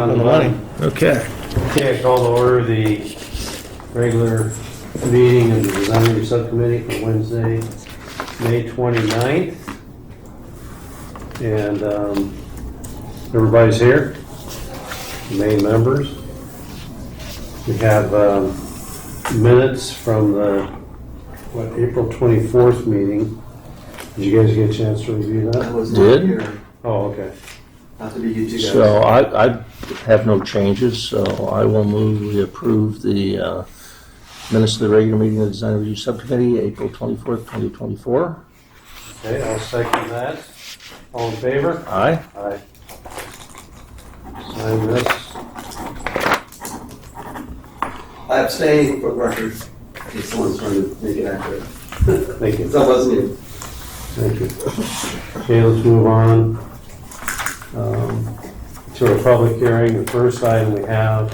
on the money. Okay. Okay, I call to order the regular meeting of the Design Review Subcommittee for Wednesday, May 29th. And everybody's here, the main members. We have minutes from the April 24th meeting. Did you guys get a chance to review that? I was not here. Oh, okay. Not to be you two guys. So I have no changes, so I will move we approve the minutes of the regular meeting of the Design Review Subcommittee, April 24th, 2024. Okay, I'll second that. All in favor? Aye. Aye. Sign this. I abstain for the record. If someone's trying to make it accurate. Thank you. That wasn't you. Thank you. Okay, let's move on to our public hearing. The first item we have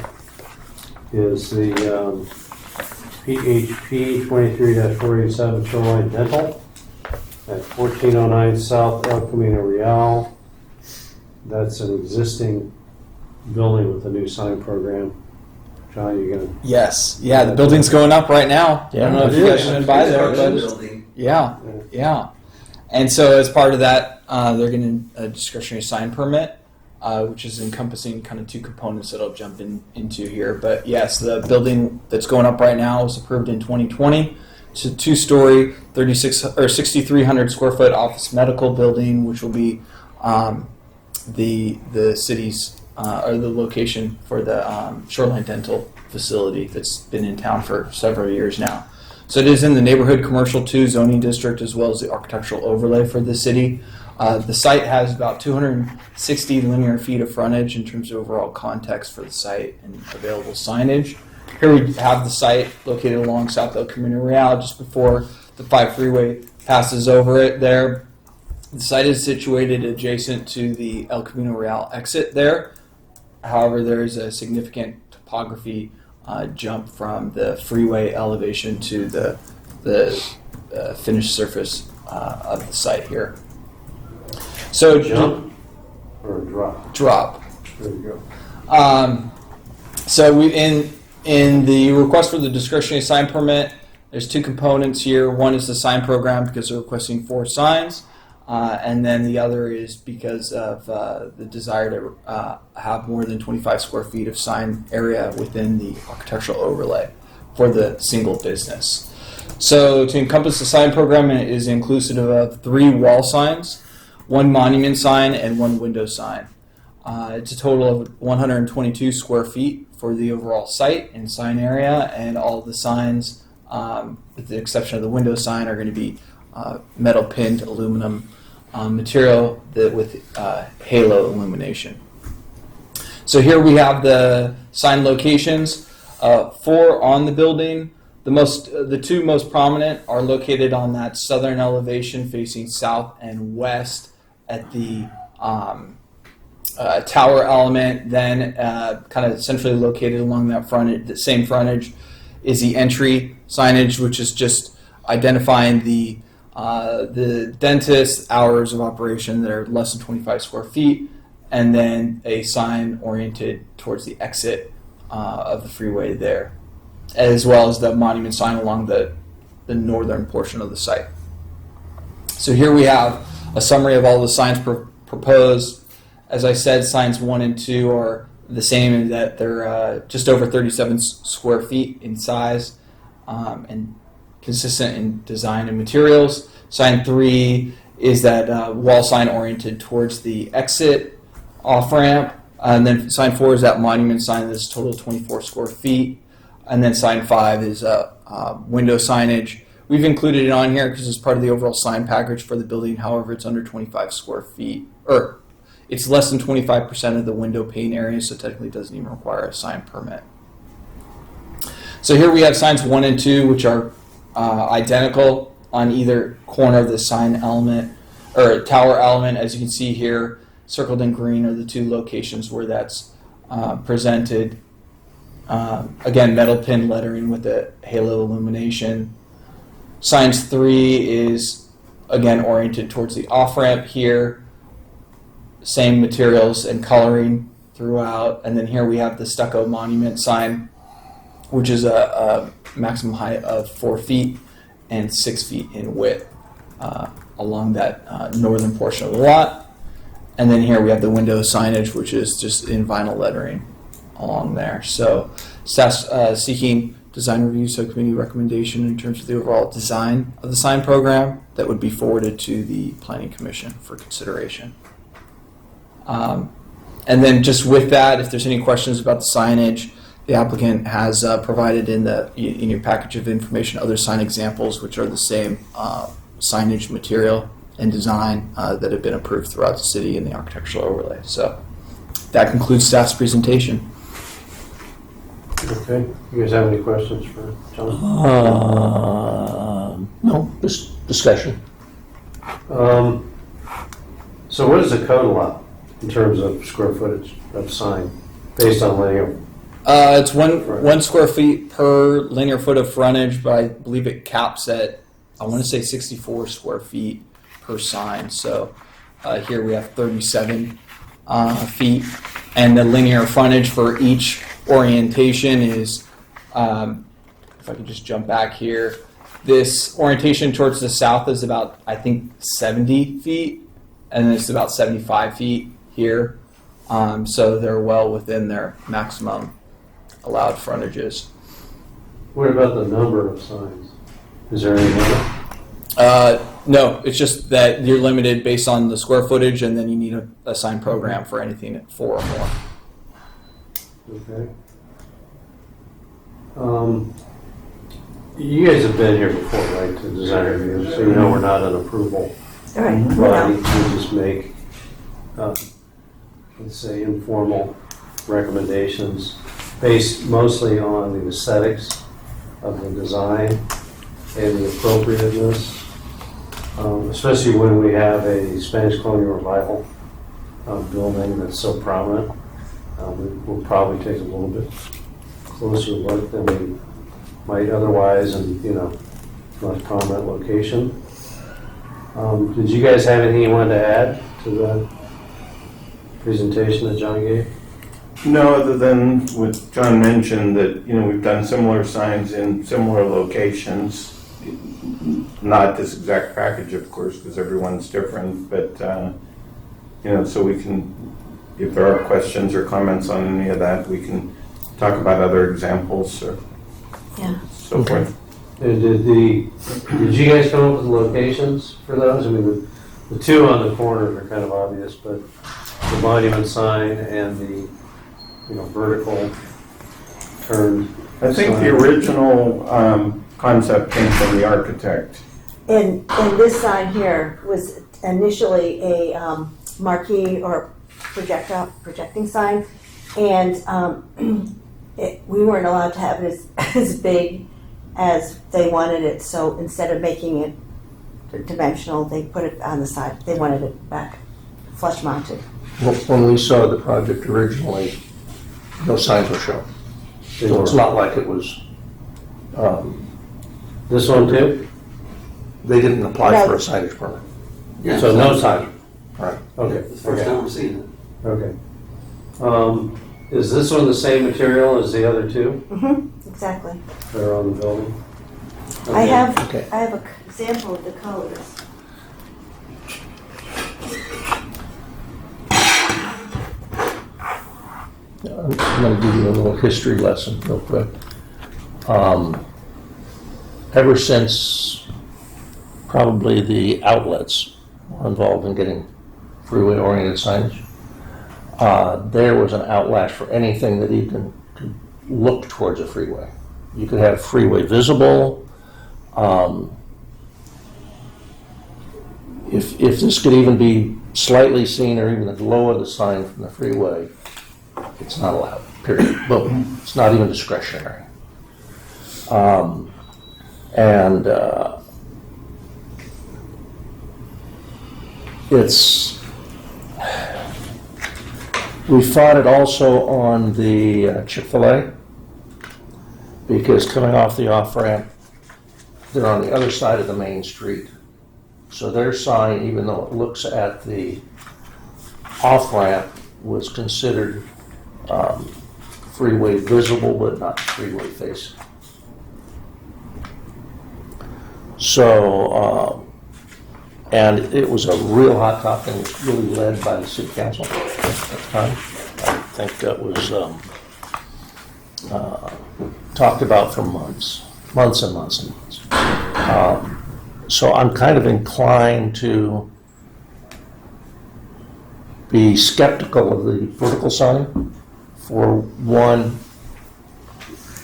is the PHP 23-487 Shoreline Dental at 1409 South El Camino Real. That's an existing building with a new sign program. John, you're gonna... Yes. Yeah, the building's going up right now. Yeah, I don't know if you guys have been by there, but Building. yeah. And so as part of that, they're getting a discretionary sign permit, which is encompassing kind of two components that I'll jump into here. But yes, the building that's going up right now was approved in 2020. It's a two-story, 6,300 square foot office medical building, which will be the city's or the location for the Shoreline Dental facility that's been in town for several years now. So it is in the neighborhood commercial 2 zoning district as well as the architectural overlay for the city. The site has about 260 linear feet of frontage in terms of overall context for the site and available signage. Here we have the site located along South El Camino Real just before the 5 freeway passes over it there. The site is situated adjacent to the El Camino Real exit there. However, there is a significant topography jump from the freeway elevation to the finished surface of the site here. So Jump or a drop? Drop. There you go. So we in the request for the discretionary sign permit, there's two components here. One is the sign program because they're requesting 4 signs. And then the other is because of the desire to have more than 25 square feet of sign area within the architectural overlay for the single business. So to encompass the sign program, it is inclusive of 3 wall signs, 1 monument sign, and 1 window sign. It's a total of 122 square feet for the overall site and sign area, and all the signs, with the exception of the window sign, are going to be metal pinned aluminum material with halo illumination. So here we have the sign locations, 4 on the building. The 2 most prominent are located on that southern elevation facing south and west at the tower element. Then kind of centrally located along that frontage, the same frontage, is the entry signage, which is just identifying the dentist hours of operation that are less than 25 square feet, and then a sign oriented towards the exit of the freeway there, as well as the monument sign along the northern portion of the site. So here we have a summary of all the signs proposed. As I said, signs 1 and 2 are the same in that they're just over 37 square feet in size and consistent in design and materials. Sign 3 is that wall sign oriented towards the exit off-ramp. And then sign 4 is that monument sign that's total 24 square feet. And then sign 5 is window signage. We've included it on here because it's part of the overall sign package for the building. However, it's under 25 square feet, or it's less than 25% of the window pane area, so technically it doesn't even require a sign permit. So here we have signs 1 and 2, which are identical on either corner of the sign element or tower element. As you can see here, circled in green are the 2 locations where that's presented. Again, metal pin lettering with the halo illumination. Signs 3 is again oriented towards the off-ramp here. Same materials and coloring throughout. And then here we have the stucco monument sign, which is a maximum height of 4 feet and 6 feet in width along that northern portion of the lot. And then here we have the window signage, which is just in vinyl lettering along there. So staff's seeking design review subcommittee recommendation in terms of the overall design of the sign program that would be forwarded to the planning commission for consideration. And then just with that, if there's any questions about the signage, the applicant has provided in your package of information other sign examples, which are the same signage material and design that have been approved throughout the city in the architectural overlay. So that concludes staff's presentation. Okay, you guys have any questions for John? No, just discussion. So what does the code allow in terms of square footage of sign based on linear? It's one square feet per linear foot of frontage, but I believe it caps at, I want to say 64 square feet per sign. So here we have 37 feet, and the linear frontage for each orientation is, if I could just jump back here, this orientation towards the south is about, I think, 70 feet, and then it's about 75 feet here. So they're well within their maximum allowed frontages. What about the number of signs? Is there any limit? No, it's just that you're limited based on the square footage, and then you need a sign program for anything at 4 or more. Okay. You guys have been here before, right, to design review, so you know we're not an approval All right. body. We just make, let's say, informal recommendations based mostly on the aesthetics of the design and the appropriateness, especially when we have a Spanish colonial revival building that's so prominent. We'll probably take a little bit closer look than we might otherwise, and less prominent location. Did you guys have anything you wanted to add to the presentation that John gave? No, other than what John mentioned, that, we've done similar signs in similar locations. Not this exact package, of course, because everyone's different, but, so we can, if there are questions or comments on any of that, we can talk about other examples or so forth. And did you guys come up with locations for those? I mean, the two on the corners are kind of obvious, but the monument sign and the vertical turned. I think the original concept came from the architect. And this sign here was initially a marquee or projecting sign, and we weren't allowed to have it as big as they wanted it. So instead of making it dimensional, they put it on the side. They wanted it back flush mounted. Well, when we saw the project originally, no signs were shown. So it's not like it was, This one too? they didn't apply No. for a signage permit. Yeah, So no sign? Right. Okay. It's the first time we're seeing it. Okay. Is this one the same material as the other two Exactly. that are on the building? I have Okay. an example of the colors. I'm going to give you a little history lesson real quick. Ever since probably the outlets were involved in getting freeway-oriented signage, there was an outlash for anything that even could look towards a freeway. You could have freeway visible. If this could even be slightly seen or even the glow of the sign from the freeway, it's not allowed, period. Boom. It's not even discretionary. We fought it also on the Chick-fil-A, because coming off the off-ramp, they're on the other side of the main street. So their sign, even though it looks at the off-ramp, was considered freeway visible but not freeway facing. So, and it was a real hot topic, and it was really led by the city council at the time. I think that was talked about for months and months and months. So I'm kind of inclined to be skeptical of the vertical sign. For one,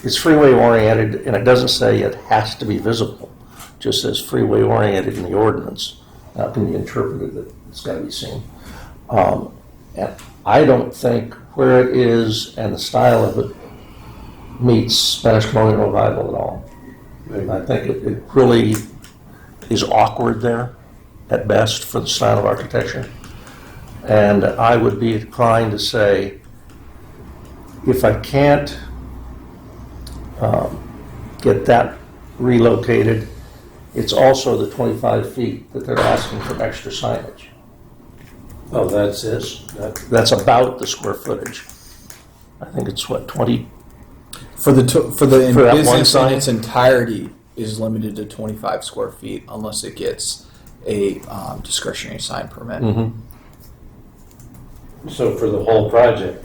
it's freeway oriented, and it doesn't say it has to be visible. It just says freeway oriented in the ordinance. Now it can be interpreted that it's got to be seen. And I don't think where it is and the style of it meets Spanish colonial revival at all. I think it really is awkward there at best for the style of architecture. And I would be inclined to say, if I can't get that relocated, it's also the 25 feet that they're asking for extra signage. Oh, that's it? That's about the square footage. I think it's what, 20? For the For that one business in sign? its entirety is limited to 25 square feet unless it gets a discretionary sign permit. Mhm. So for the whole project?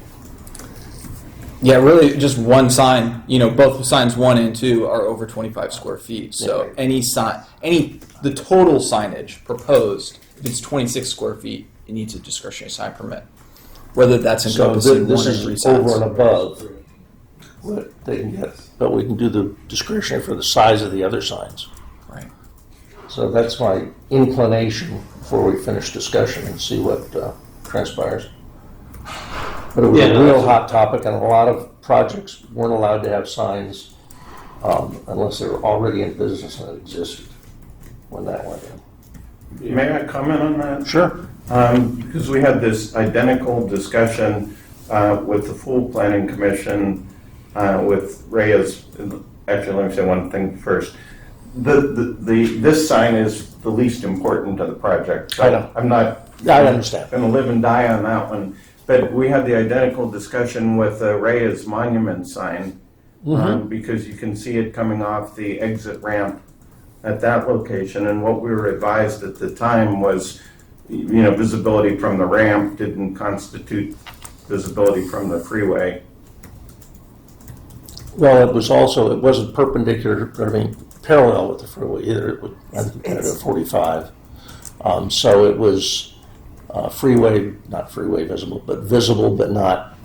Yeah, really, just one sign. You know, both signs 1 and 2 are over 25 square feet. So Yeah. any sign, the total signage proposed, if it's 26 square feet, it needs a discretionary sign permit. Whether that's So encompassing this one or 3 is signs. over and above what they can get, but we can do the discretionary for the size of the other signs. Right. So that's my inclination before we finish discussion and see what transpires. But it was Yeah, a no, real that's a- hot topic, and a lot of projects weren't allowed to have signs unless they were already in business and it existed when that went in. May I comment on that? Sure. Because we had this identical discussion with the full planning commission with Reyes. Actually, let me say one thing first. This sign is the least important to the project. So I know. I'm not. I understand. Going to live and die on that one. But we had the identical discussion with the Reyes monument sign because you can see it coming off the exit ramp at that location. And what we were advised at the time was, visibility from the ramp didn't constitute visibility from the freeway. Well, it wasn't perpendicular, parallel with the freeway either. It was, I think, at 45. So it was not freeway visible, but visible, but not.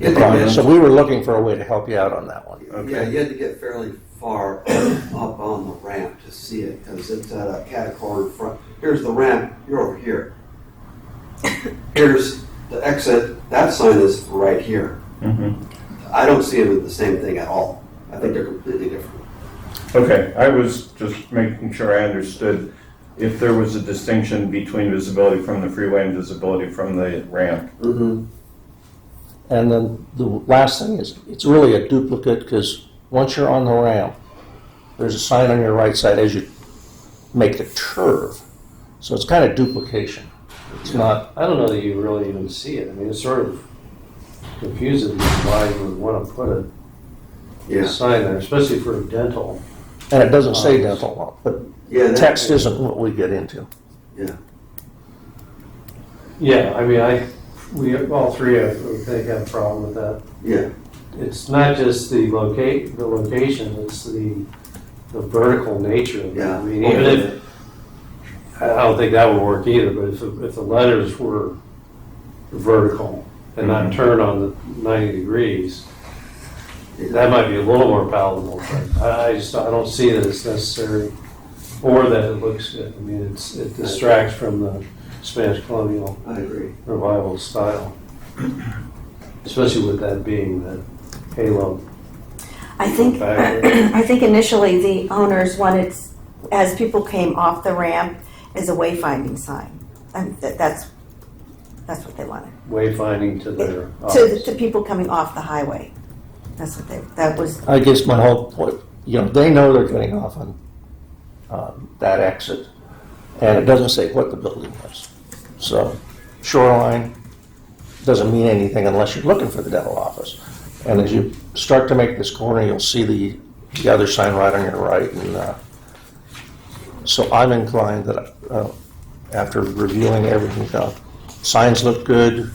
So we were looking for a way to help you out on that one. Yeah, you had to get fairly far up on the ramp to see it, because it's at a catty-corner front. Here's the ramp, you're over here. Here's the exit, that sign is right here. I don't see them as the same thing at all. I think they're completely different. Okay, I was just making sure I understood if there was a distinction between visibility from the freeway and visibility from the ramp. And then the last thing is, it's really a duplicate, because once you're on the ramp, there's a sign on your right side as you make the curve. So it's kind of duplication. It's not, I don't know that you really even see it. I mean, it's sort of confusing why you would want to put a sign there, especially for dental. and it doesn't say dental, but Yeah, text isn't what we get into. Yeah. Yeah, I mean, we all three, I think, have a problem with that. Yeah. It's not just the location, it's the vertical nature of it. Yeah. I mean, even if, I don't think that would work either, but if the letters were vertical and not turned on the 90 degrees, that might be a little more palatable, but I don't see that it's necessary or that it looks good. I mean, it distracts from the Spanish colonial I agree. revival style, especially with that being the halo. I think initially the owners wanted, as people came off the ramp, as a wayfinding sign. And that's what they wanted. Wayfinding to their office. To people coming off the highway. That's what that was. I guess my whole point, they know they're getting off on that exit, and it doesn't say what the building was. So shoreline, doesn't mean anything unless you're looking for the dental office. And as you start to make this corner, you'll see the other sign right on your right. And so I'm inclined that after reviewing everything, signs look good.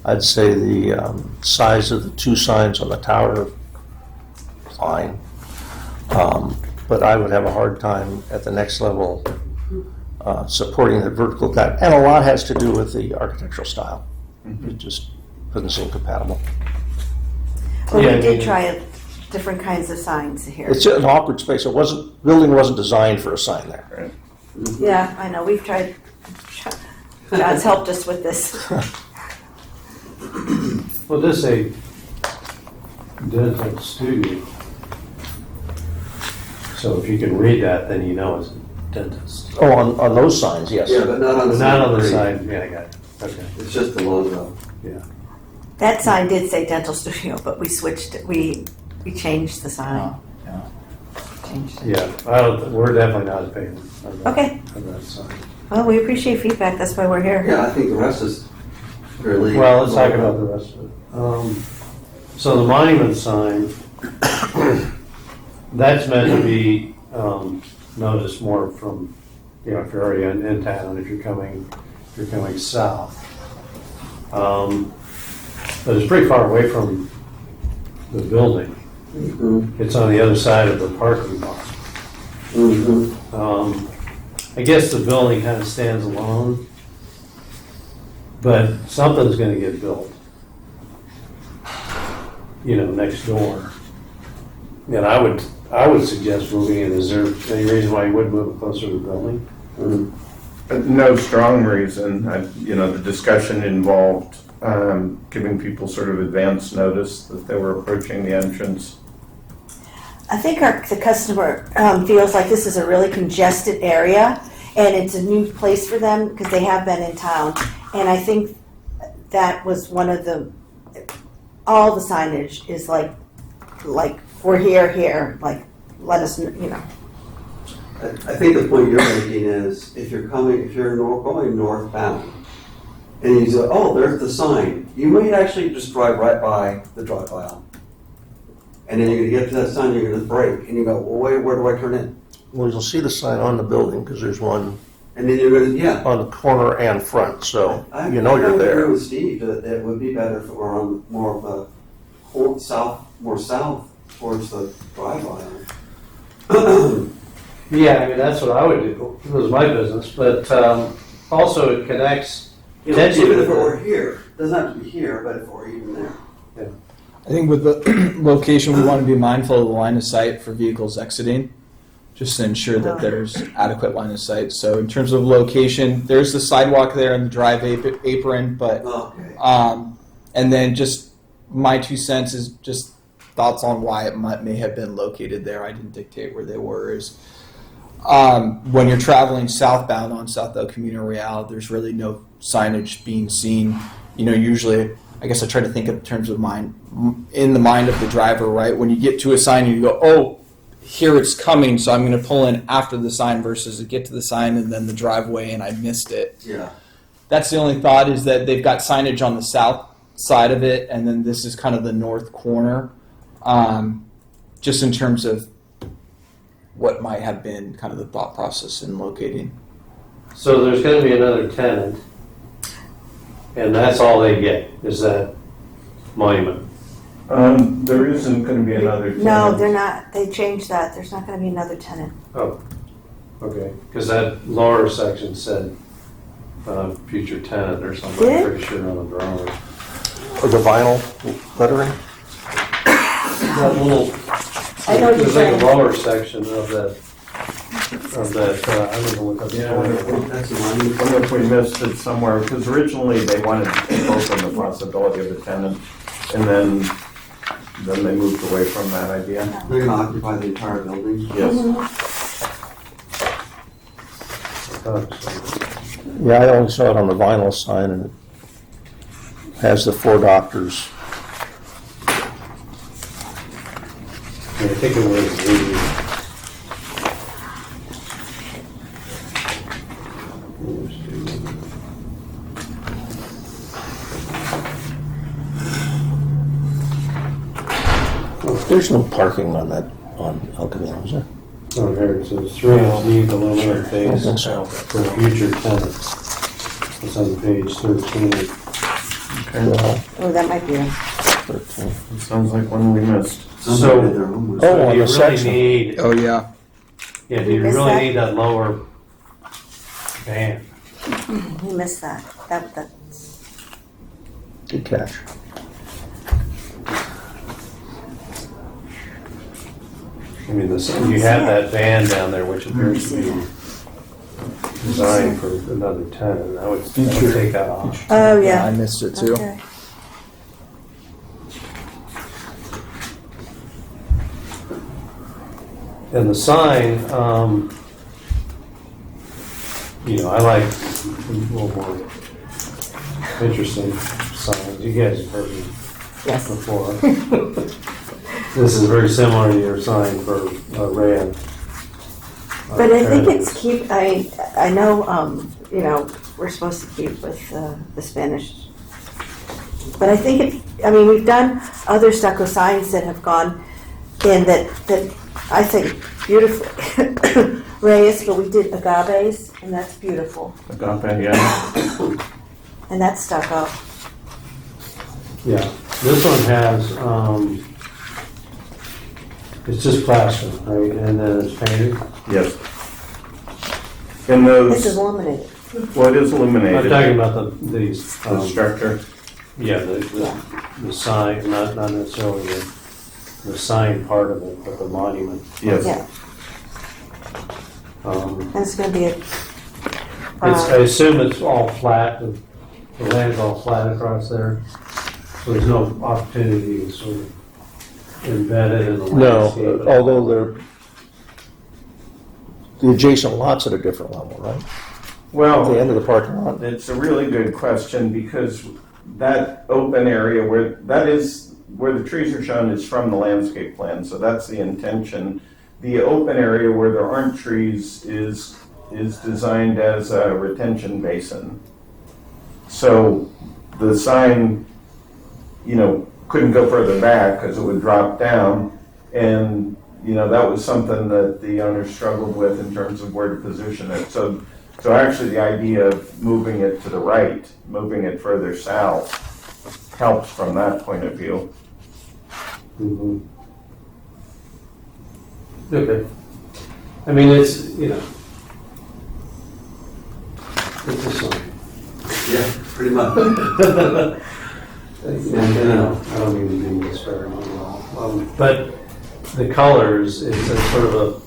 I'd say the size of the two signs on the tower, fine. But I would have a hard time at the next level supporting the vertical cut. And a lot has to do with the architectural style. It just doesn't seem compatible. Well, Yeah, we I did mean- try different kinds of signs here. It's an awkward space. Building wasn't designed for a sign there. Yeah, I know, we've tried, God's helped us with this. Well, this is a dental studio. So if you can read that, then you know it's a dentist. Oh, on those signs, yes. Yeah, but not on the Not on the three. side, yeah, I got it, okay, It's just the logo. yeah. That sign did say dental studio, but we switched it, we changed the sign. Yeah. Changed it. Yeah, we're definitely not paying on that, Okay. on that side. Well, we appreciate feedback, that's why we're here. Yeah, I think the rest is really. Well, let's talk about the rest of it. So the monument sign, that's meant to be noticed more from, you know, if you're already in town, if you're coming south. But it's pretty far away from the building. Mhm. It's on the other side of the parking lot. Mhm. I guess the building kind of stands alone, but something's gonna get built, you know, next door. And I would suggest moving it. Is there any reason why you would move it closer to the building? Mhm. No strong reason. The discussion involved giving people sort of advance notice that they were approaching the entrance. I think the customer feels like this is a really congested area, and it's a new place for them because they have been in town. And I think that was one of all the signage is like we're here, like let us, you know. I think the point you're making is if you're going northbound, and you say, oh, there's the sign, you might actually just drive right by the drive-by aisle. And then you're gonna get to that sign, you're gonna brake, and you go, well, wait, where do I turn in? Well, you'll see the sign on the building because there's one And then you're gonna, yeah. on the corner and front, so I you know you're agree there. with Steve that it would be better if it were on more of a more south towards the drive-by. Yeah, I mean, that's what I would do. It was my business, but also it connects. Even if it were here, doesn't have to be here, but if it were even there. I think with the location, we want to be mindful of the line of sight for vehicles exiting, just to ensure that there's adequate line of sight. So in terms of location, there's the sidewalk there and the drive apron, but Okay. and then just my 2 cents is just thoughts on why it may have been located there. I didn't dictate where they were. Is when you're traveling southbound on South El Camino Real, there's really no signage being seen. You know, usually, I guess I try to think in terms of in the mind of the driver, right? When you get to a sign, you go, oh, here it's coming, so I'm going to pull in after the sign versus to get to the sign and then the driveway and I missed it. Yeah. That's the only thought is that they've got signage on the south side of it, and then this is kind of the north corner, just in terms of what might have been kind of the thought process in locating. So there's going to be another tenant, and that's all they get is that monument. There isn't going to be another tenant. No, they're not, they changed that, there's not gonna be another tenant. Oh, okay. Because that lower section said future tenant or something. Did it? I'm pretty sure on the drawing. Or the vinyl lettering. That little. I know what you're There's like saying. a lower section of that. I'm going to look up the Yeah, drawing. That's the I one. wonder if we missed it somewhere, because originally they wanted to keep open the possibility of a tenant, and then they moved away from that idea. They're gonna occupy the entire building. Yes. Yeah, I only saw it on the vinyl sign, and it has the 4 doctors. I think it was the. There's no parking on that, on El Camino, is there? Oh, here, it says 3-inch needs aluminum I base think so. for future tenants. It's on page 13. Well, Oh, that might be it. 13. It sounds like one we missed. Somebody did their homework. Oh, So on do you the really section. need, Oh, yeah. yeah, do you Missed really that? need that lower band? We missed that. That's Good catch. I mean, you have that band down there, which appears to be designed for another tenant. I would take that off. Oh, I yeah. missed it too. Okay. And the sign, I like a little more interesting signs. You guys have heard me Yes. before. This is very similar to your sign for Rand. But I think it's I know, we're supposed to keep with the Spanish. But I think we've done other stucco signs that have gone in that I think beautifully raised, but we did agaves, and that's beautiful. Agape, yeah. And that's stucco. Yeah, this one has, it's just plaster, right, and then it's painted. Yes. And This is those, illuminated. what is I'm illuminated? talking about these, The structure. yeah, the sign, not necessarily the sign part of it, but the monument. Yes. Yeah. Um, And it's going to be a. I assume it's all flat, the land's all flat across there, so there's no opportunity to sort of embed it in the landscape. No, although the adjacent lots at a different level, right? At Well, the end of the parking lot. it's a really good question because that open area that is where the trees are shown is from the landscape plan, so that's the intention. The open area where there aren't trees is designed as a retention basin. So the sign, couldn't go further back because it would drop down. And, that was something that the owners struggled with in terms of where to position it. So actually the idea of moving it to the right, moving it further south, helps from that point of view. Mhm. Okay. I mean, it's, it's a sign. Yeah, pretty much. I don't mean to be disparaging at all. But the colors, it's a sort of a,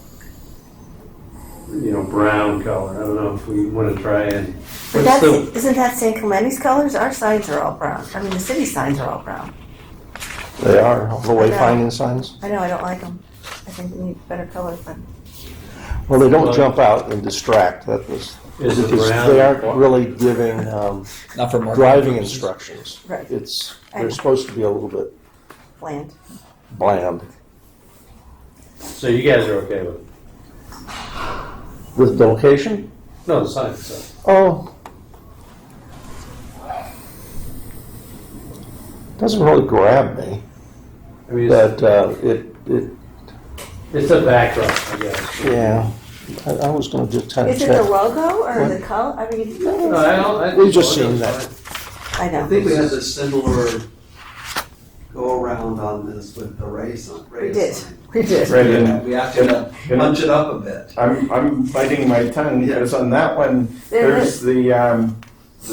brown color. I don't know if we want to try and. But what's isn't that San Clemente's colors? Our signs are all brown. The city signs are all brown. They are, all the I know. wayfinding signs. I know, I don't like them. I think we need better colors, but. Well, they don't jump out and distract, that was, Is it because brown? they aren't really giving Not for marketing driving purposes. instructions. Right. They're supposed to be a little bit Bland. bland. So you guys are okay with it? The location? No, the sign itself. Oh. Doesn't really grab me, I mean, but it, it's a backdrop, I guess. yeah, I was gonna just kind of Is it the check. logo or What? the color? No, I We've just seen that. I I know. think we had a similar go around on this with the race We did. sign. We did. Right, and We have to punch it up a bit. I'm biting my tongue because on that one, There it there's the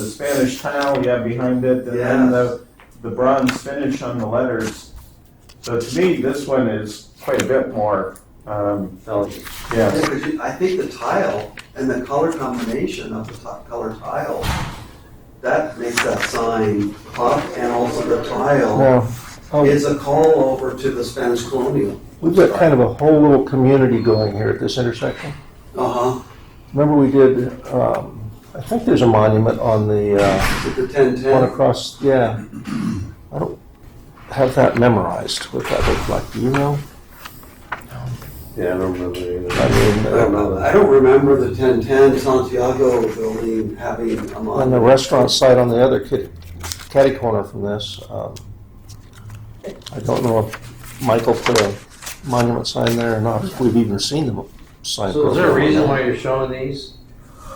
Spanish tile you have behind it, and then the bronze finish on the letters. So to me, this one is quite a bit more, Elegant. yeah. I think the tile and the color combination of the color tile, that makes that sign pop, and also the tile Now, is a call over to the Spanish colonial. we've got kind of a whole little community going here at this intersection. Uh-huh. Remember we did, I think there's a monument on the, With the 1010. one across, yeah. I don't have that memorized, what that looked like, do you know? Yeah, I don't remember either. I mean, I don't know. I don't remember the 1010 Santiago building having a on the monument. restaurant site on the other catty corner from this, I don't know if Michael put a monument sign there or not, if we've even seen the sign. So is there a program. reason why you're showing these?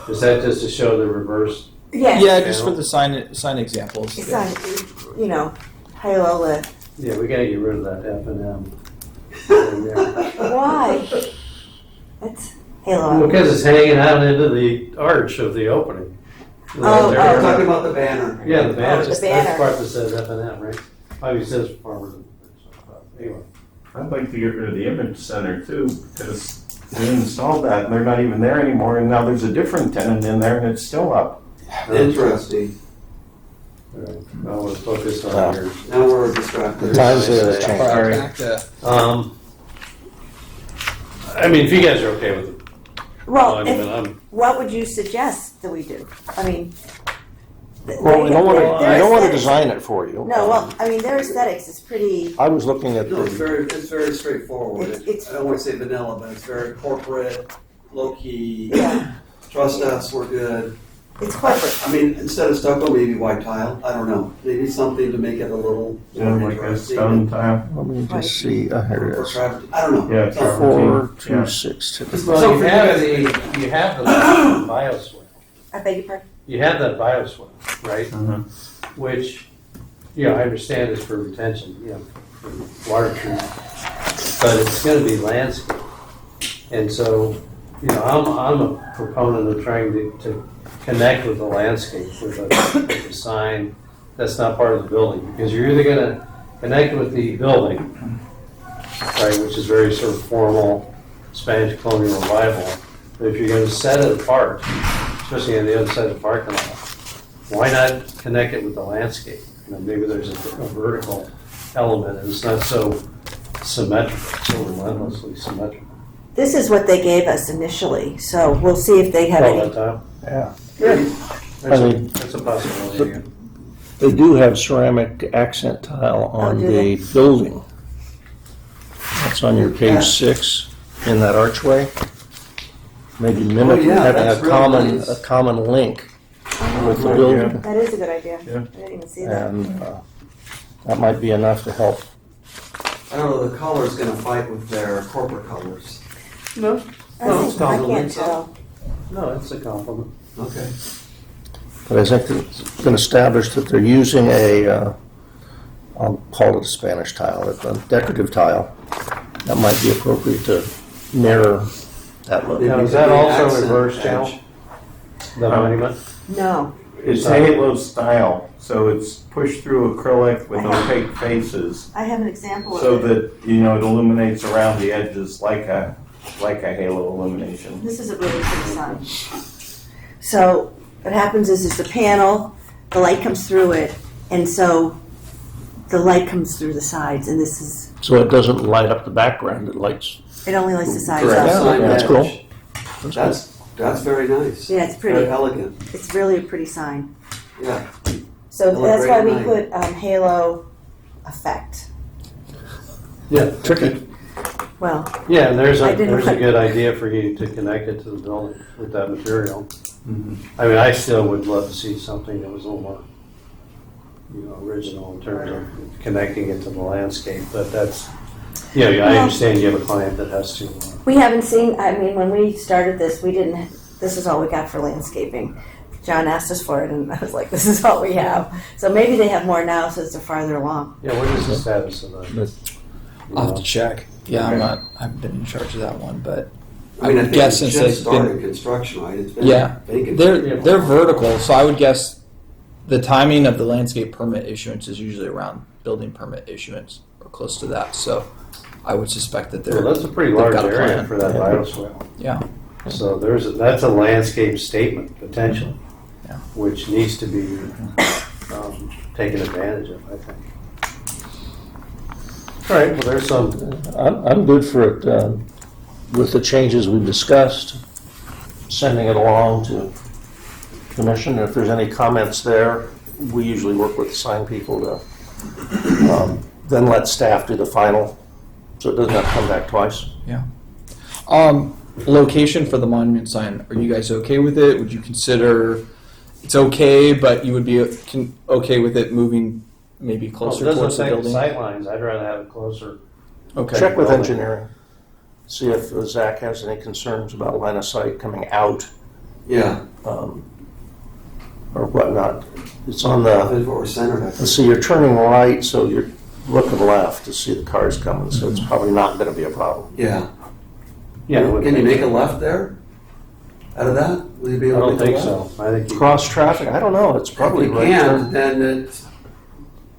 Is that just to show the reverse? Yes. Yeah, just for the sign examples. It's on, you know, halo lit. Yeah, we gotta get rid of that F and M. Why? That's halo. Because it's hanging out into the arch of the opening. Oh, We're There. talking about the banner. Yeah, the banner, the that's the banner. part that says F and M, right? Obviously it says farmers. Anyway. I'd like to get rid of the image center too, because we installed that and they're not even there anymore, and now there's a different tenant in there and it's still up. Interesting. All right, now we'll focus Yeah. on yours. Now we're distracted. The times have changed. Sorry. Back to, I mean, if you guys are okay with it, Well, what would you suggest that we do? I mean. Well, we don't want to, their I don't want to aesthetics- design it for you. No, well, I mean, their aesthetics is pretty, I was looking at No, it's the, very straightforward. It's- I don't want to say vanilla, but it's very corporate, low key. yeah, Trust us, we're good. it's corporate. I mean, instead of stucco, maybe white tile. I don't know. Maybe something to make it a little more Like a interesting. stone tile. let me just see, here it Or is. I don't know. Yeah, Something. 4262. well, you have the bioswale. I beg your pardon? You have that bioswale, right? Mhm. Which, I understand is for retention, for water treatment. But it's gonna be landscape. And so, I'm a proponent of trying to connect with the landscape with a sign that's not part of the building. Because you're either gonna connect with the building, right, which is very sort of formal Spanish colonial revival. But if you're gonna set it apart, especially on the other side of the parking lot, why not connect it with the landscape? Maybe there's a vertical element and it's not so symmetrical, so relentlessly symmetrical. This is what they gave us initially, so we'll see if they have All that any. time? Yeah. That's a possibility. They do have ceramic accent tile on do the they? building. That's on your Yeah. page 6 in that archway. Maybe mimic yeah, having that's a real common, nice. a common link with the Right, building. That is a good idea. Yeah. I didn't even see that. And that might be enough to help. I don't know, the color's gonna fight with their corporate colors. No, I it's think, I compliments. can't tell. No, it's a compliment. Okay. But I think it's been established that they're using I'll call it a Spanish tile, a decorative tile. That might be appropriate to mirror that look. Now, is Maybe that also accent reverse edge. channel? The monument? No, It's halo style, so it's pushed through acrylic with opaque faces, I have an example so of it. that, it illuminates around the edges like a halo illumination. This is a really pretty sign. So what happens is the panel, the light comes through it, and so the light comes through the sides, and this is, So it doesn't light up the background, it lights. it only lights the sides Correct. up. Sign that's edge. cool. That's very nice. Yeah, it's Very pretty. elegant. It's really a pretty sign. Yeah. So It'll that's look why great we at put halo effect. Yeah. Tricky. Well, Yeah, and there's I a didn't put- good idea for you to connect it to the building with that material. Mhm. I mean, I still would love to see something that was a little more, original in terms of connecting it to the landscape, but that's, I Well- understand you have a client that has to. we haven't seen, I mean, when we started this, we didn't, this is all we got for landscaping. John asked us for it, and I was like, this is all we have. So maybe they have more now since they're farther along. Yeah, what is the status of that? I'll have to check. Yeah, I haven't been in charge of that one, but I mean, I would think guess it's since just they've been, started construction, right? It's been Yeah. vacant. they're vertical, so I would guess the timing of the landscape permit issuance is usually around building permit issuance or close to that. So I would suspect that Well, they're, that's a pretty they've large got a area plan. for that bioswale. Yeah. So that's a landscape statement, potentially, Yeah. which needs to be taken advantage of, I think. All right, well, there's some, I'm good for it with the changes we've discussed, sending it along to commission. If there's any comments there, we usually work with the sign people to then let staff do the final, so it doesn't have to come back twice. Location for the monument sign. Are you guys okay with it? Would you consider it's okay, but you would be okay with it moving maybe well, it closer doesn't towards the affect the building? sightlines, I'd rather have it closer Okay. Check with engineering. See if Zach has any concerns about line of sight coming out Yeah, or whatnot. It's on the, that's what we're centered at. let's see, you're turning right, so you're looking left to see the cars coming, so it's probably not going to be a problem. Yeah. Yeah, it would Can you be. make a left there? Out of that? Will you be I able to don't make a think left? so. I think you, Cross traffic, I don't know, it's probably If you right can't, turn. then it's.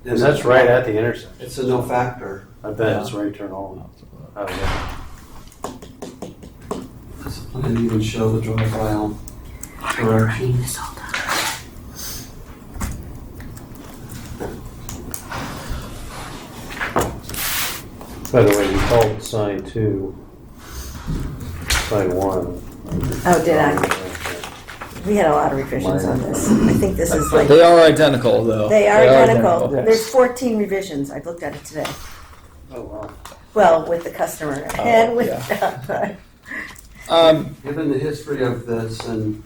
because that's right at the intersection. It's a no factor. I bet it's right turn only. Out of there. Does the plan even show the drive aisle directions? By the way, you called sign 2, sign 1. Oh, did I? We had a lot of revisions on this. I think this is like, They are identical, though. they are identical. Yes. There's 14 revisions. I looked at it today. Oh, wow. Well, with the customer and with, Given the history of this and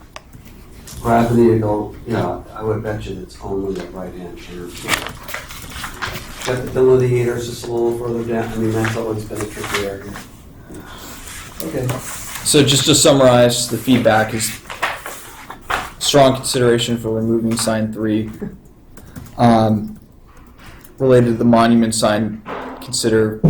gravity, you go, yeah, I would bet you it's only the right-hand turn. Got the delineators just a little further down. I mean, that's always been a tricky area. Okay. So just to summarize, the feedback is strong consideration for removing sign 3. Related to the monument sign, consider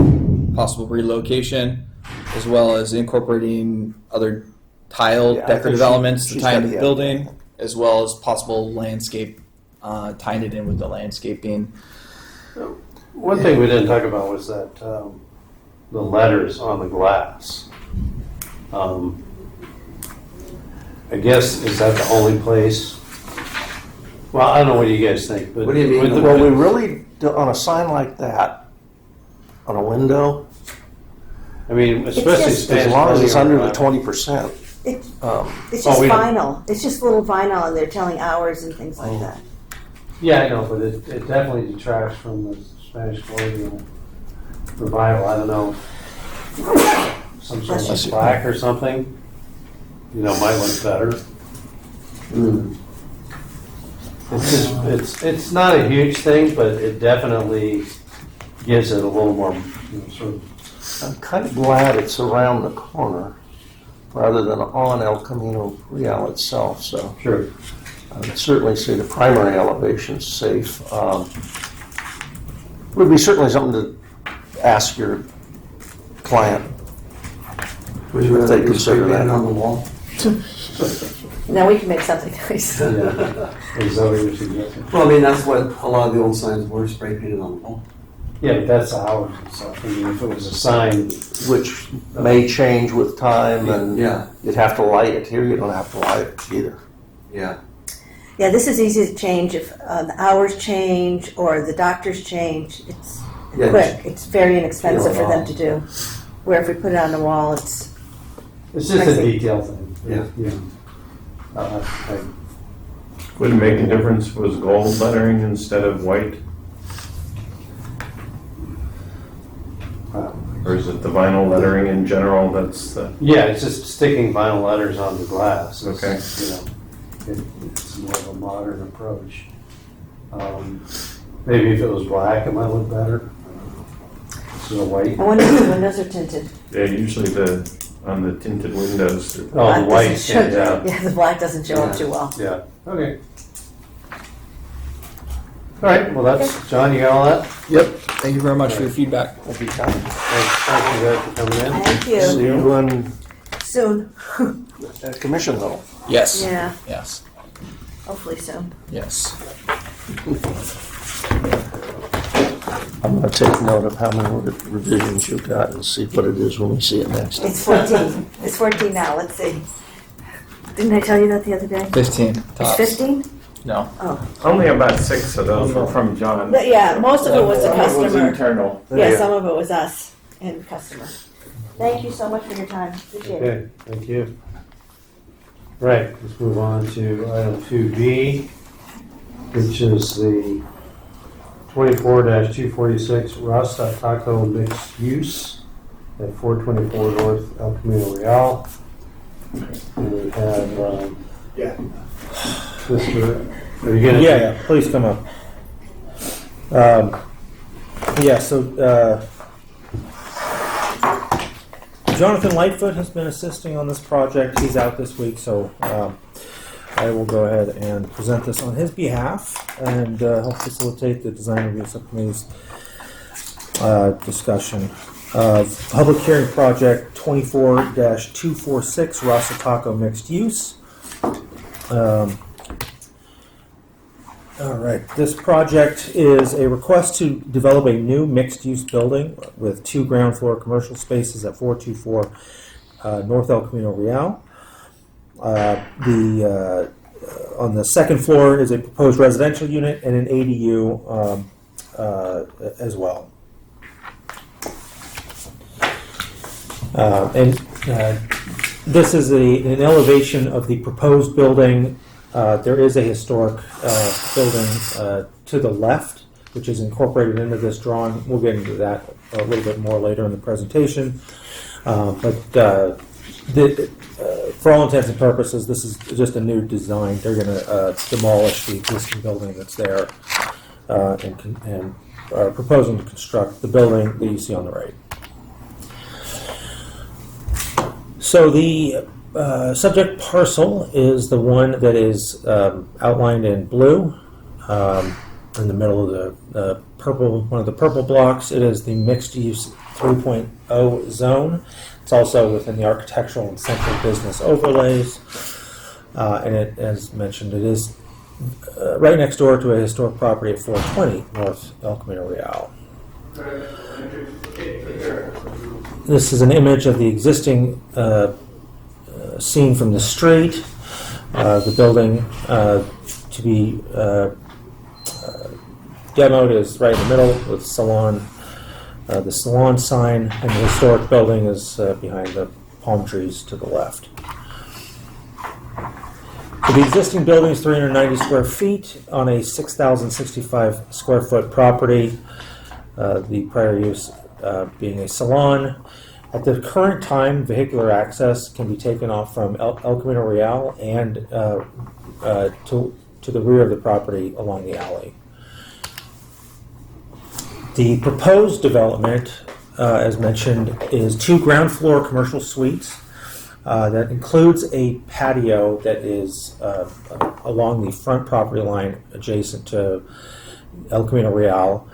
possible relocation, as well as incorporating other tile Yeah, I think decorative elements to she's tie got into the the building, as well as possible landscape, tying it in with the landscaping. One thing we didn't talk about was that the letters on the glass. I guess, is that the only place? Well, I don't know what you guys think, but. What do you mean? with the- Well, we really, on a sign like that, on a window, I mean, especially just- Spanish as long as it's Colonial under the Revival. 20%. it's Oh, just we don't- vinyl. It's just little vinyl and they're telling hours and things like that. Yeah, I know, but it definitely detracts from the Spanish Colonial Revival. I don't know. Some sort Bless of you. plaque or something, might look better. It's just, it's not a huge thing, but it definitely gives it a little more, sort of. I'm kind of glad it's around the corner rather than on El Camino Real itself, so Sure. I would certainly say the primary elevation's safe. Would be certainly something to ask your client. Would you If they rather consider spray paint that. on the wall? Now we can make something nice. Yeah. Is that what you're suggesting? Well, I mean, that's what a lot of the old signs were, spray painted on the wall. Yeah, but that's hours and stuff. I mean, if it was a sign, Which may change with time, and Yeah, you'd have to light it here. You don't have to light it either. yeah. Yeah, this is easy to change if the hours change or the doctors change. It's Yeah, quick. It's very inexpensive for them wall. to do. Where if we put it on the wall, it's it's just I a see. detail thing. Yeah. Would it make a difference if it was gold lettering instead of white? Or is it the vinyl lettering in general that's the, Yeah, it's just sticking vinyl letters on the glass. It's, Okay. It's more of a modern approach. Maybe if it was black, it might look better. Instead of white. I wonder if the windows are tinted. yeah, usually on the tinted windows. Oh, the Black white doesn't stands show- out. Yeah, the black doesn't show up Yeah. too well. Yeah, okay. All right, well, that's, John, you got all that? Yep. Thank you very much for your feedback. That'd be kind. Thank you guys for coming in. Thank See you. you in Soon. commission though. Yes. Yeah, Yes. hopefully soon. Yes. I'm gonna take note of how many revisions you've got and see what it is when we see it next. It's 14. It's 14 now. Let's see. Didn't I tell you that the other day? 15. It's Tops. 15? No. Oh. Only about 6 of those were from John. But yeah, most of it was the Some of it was customer. internal. Yeah, some of it was us and customer. Thank you so much for your time. Appreciate it. Okay, thank you. Right, let's move on to item 2B, which is the 24-246 Rasta Taco Mixed Use at 424 North El Camino Real. And we have, Mr., are you gonna? Yeah, please come up. Jonathan Lightfoot has been assisting on this project. He's out this week, so I will go ahead and present this on his behalf and help facilitate the design review subcommittee's discussion of public hearing project 24-246 Rasa Taco mixed use. All right, this project is a request to develop a new mixed-use building with 2 ground floor commercial spaces at 424 North El Camino Real. On the second floor is a proposed residential unit and an ADU as well. This is an elevation of the proposed building. There is a historic building to the left, which is incorporated into this drawing. We'll get into that a little bit more later in the presentation. For all intents and purposes, this is just a new design. They're going to demolish the existing building that's there and are proposing to construct the building that you see on the right. So the subject parcel is the one that is outlined in blue in the middle of the purple, one of the purple blocks. It is the mixed-use 3.0 zone. It's also within the architectural and central business overlays. And it, as mentioned, it is right next door to a historic property at 420 North El Camino Real. This is an image of the existing scene from the street. The building to be demoed is right in the middle with salon. The salon sign, and the historic building is behind the palm trees to the left. So the existing building is 390 square feet on a 6,065 square foot property. The prior use being a salon. At the current time, vehicular access can be taken off from El Camino Real and to the rear of the property along the alley. The proposed development, as mentioned, is 2 ground floor commercial suites that includes a patio that is along the front property line adjacent to El Camino Real.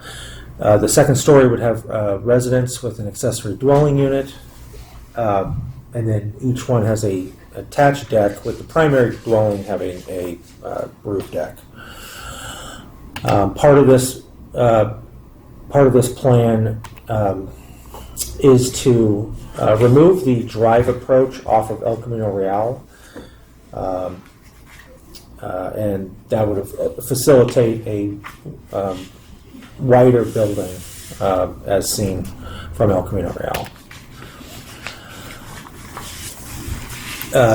The second story would have residence with an accessory dwelling unit, and then each one has a attached deck with the primary dwelling having a roof deck. Part of this plan is to remove the drive approach off of El Camino Real, and that would facilitate a wider building as seen from El Camino Real.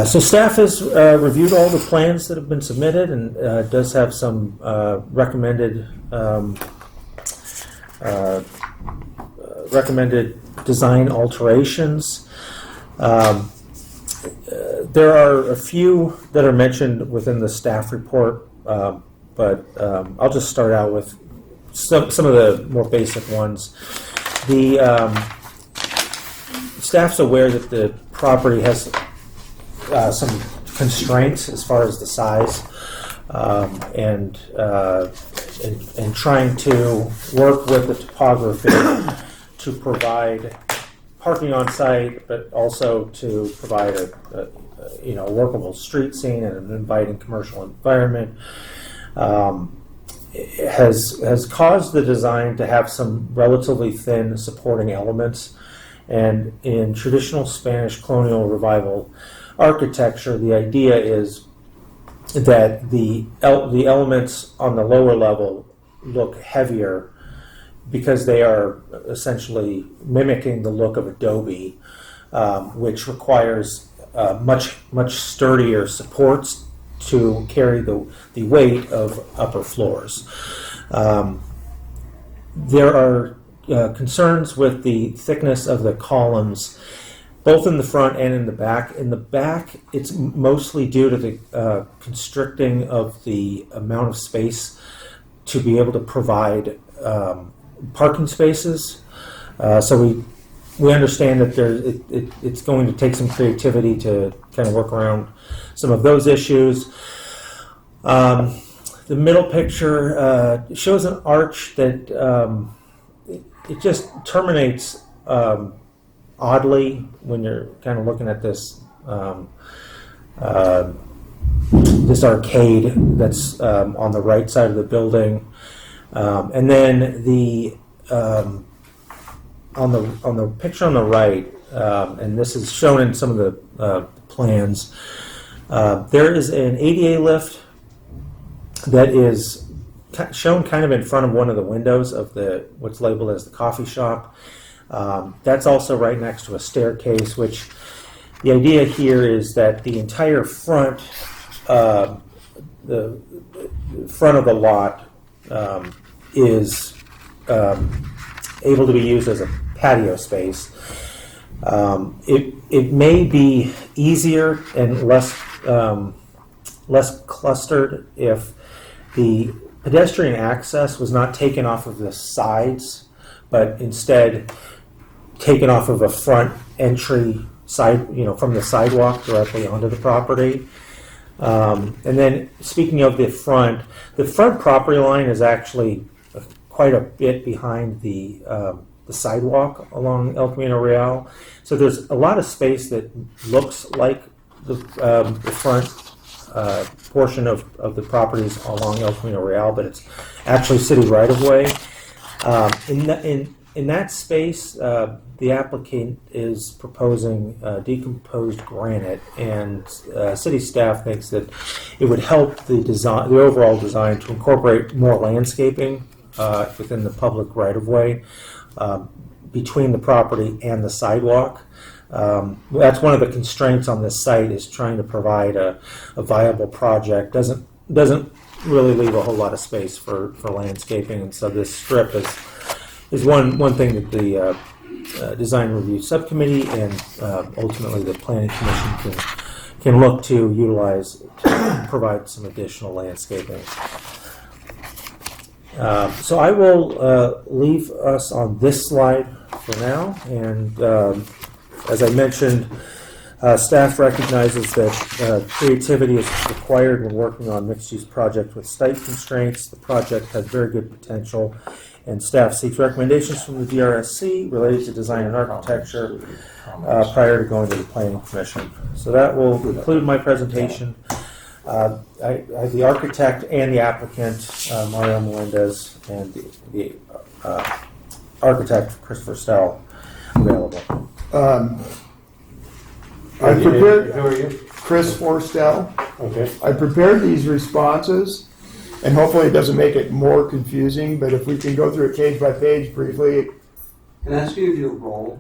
So staff has reviewed all the plans that have been submitted and does have some recommended design alterations. There are a few that are mentioned within the staff report, but I'll just start out with some of the more basic ones. The staff's aware that the property has some constraints as far as the size, and trying to work with the topography to provide parking on site, but also to provide a workable street scene and an inviting commercial environment. Has caused the design to have some relatively thin supporting elements, and in traditional Spanish colonial revival architecture, the idea is that the elements on the lower level look heavier because they are essentially mimicking the look of adobe, which requires much sturdier supports to carry the weight of upper floors. There are concerns with the thickness of the columns, both in the front and in the back. In the back, it's mostly due to the constricting of the amount of space to be able to provide parking spaces. So we we understand that it's going to take some creativity to kind of work around some of those issues. The middle picture shows an arch that it just terminates oddly when you're kind of looking at this this arcade that's on the right side of the building, and then on the picture on the right, and this is shown in some of the plans. There is an ADA lift that is shown kind of in front of one of the windows of what's labeled as the coffee shop. That's also right next to a staircase, which the idea here is that the entire front, the front of the lot is able to be used as a patio space. It may be easier and less clustered if the pedestrian access was not taken off of the sides, but instead taken off of a front entry side, from the sidewalk directly onto the property. And then speaking of the front property line is actually quite a bit behind the sidewalk along El Camino Real. So there's a lot of space that looks like the front portion of the properties along El Camino Real, but it's actually city right of way. In that space, the applicant is proposing decomposed granite, and city staff thinks that it would help the overall design to incorporate more landscaping within the public right of way between the property and the sidewalk. That's one of the constraints on this site, is trying to provide a viable project. Doesn't really leave a whole lot of space for landscaping, and so this strip is one thing that the Design Review Subcommittee and ultimately the Planning Commission can look to utilize to provide some additional landscaping. So I will leave us on this slide for now, and as I mentioned, staff recognizes that creativity is required when working on mixed-use projects with site constraints. The project has very good potential, and staff seeks recommendations from the DRSC related to design and architecture prior to going to the Planning Commission. So that will conclude my presentation. I have the architect and the applicant, Mario Melendez, and the architect, Christopher Stell, available. I prepared, Who are you? Chris Forstel, Okay. I prepared these responses, and hopefully it doesn't make it more confusing, but if we can go through it page by page briefly. Can I ask you your role?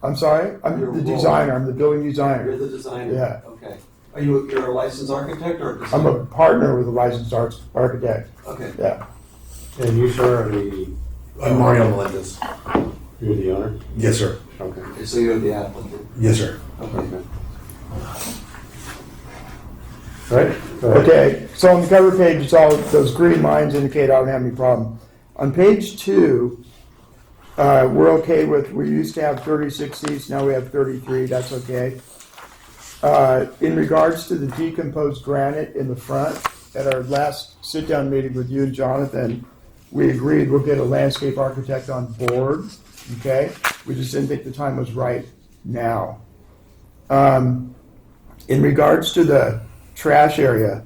I'm sorry? I'm Your the role. designer, I'm the building You're designer. the designer? Yeah. Okay. You're a licensed architect or a I'm designer? a partner with a licensed architect, Okay. yeah. And you, sir, are the, I'm Mario Melendez. you're the owner? Yes, sir. Okay. So you're the applicant? Yes, sir. Okay, good. Right? Go ahead. Okay, so on the cover page, it's all, those green lines indicate I don't have any problem. On page 2, we're okay with, we used to have 36 seats, now we have 33, that's okay. In regards to the decomposed granite in the front, at our last sit-down meeting with you and Jonathan, we agreed we'll get a landscape architect on board, okay? We just didn't think the time was right now. In regards to the trash area,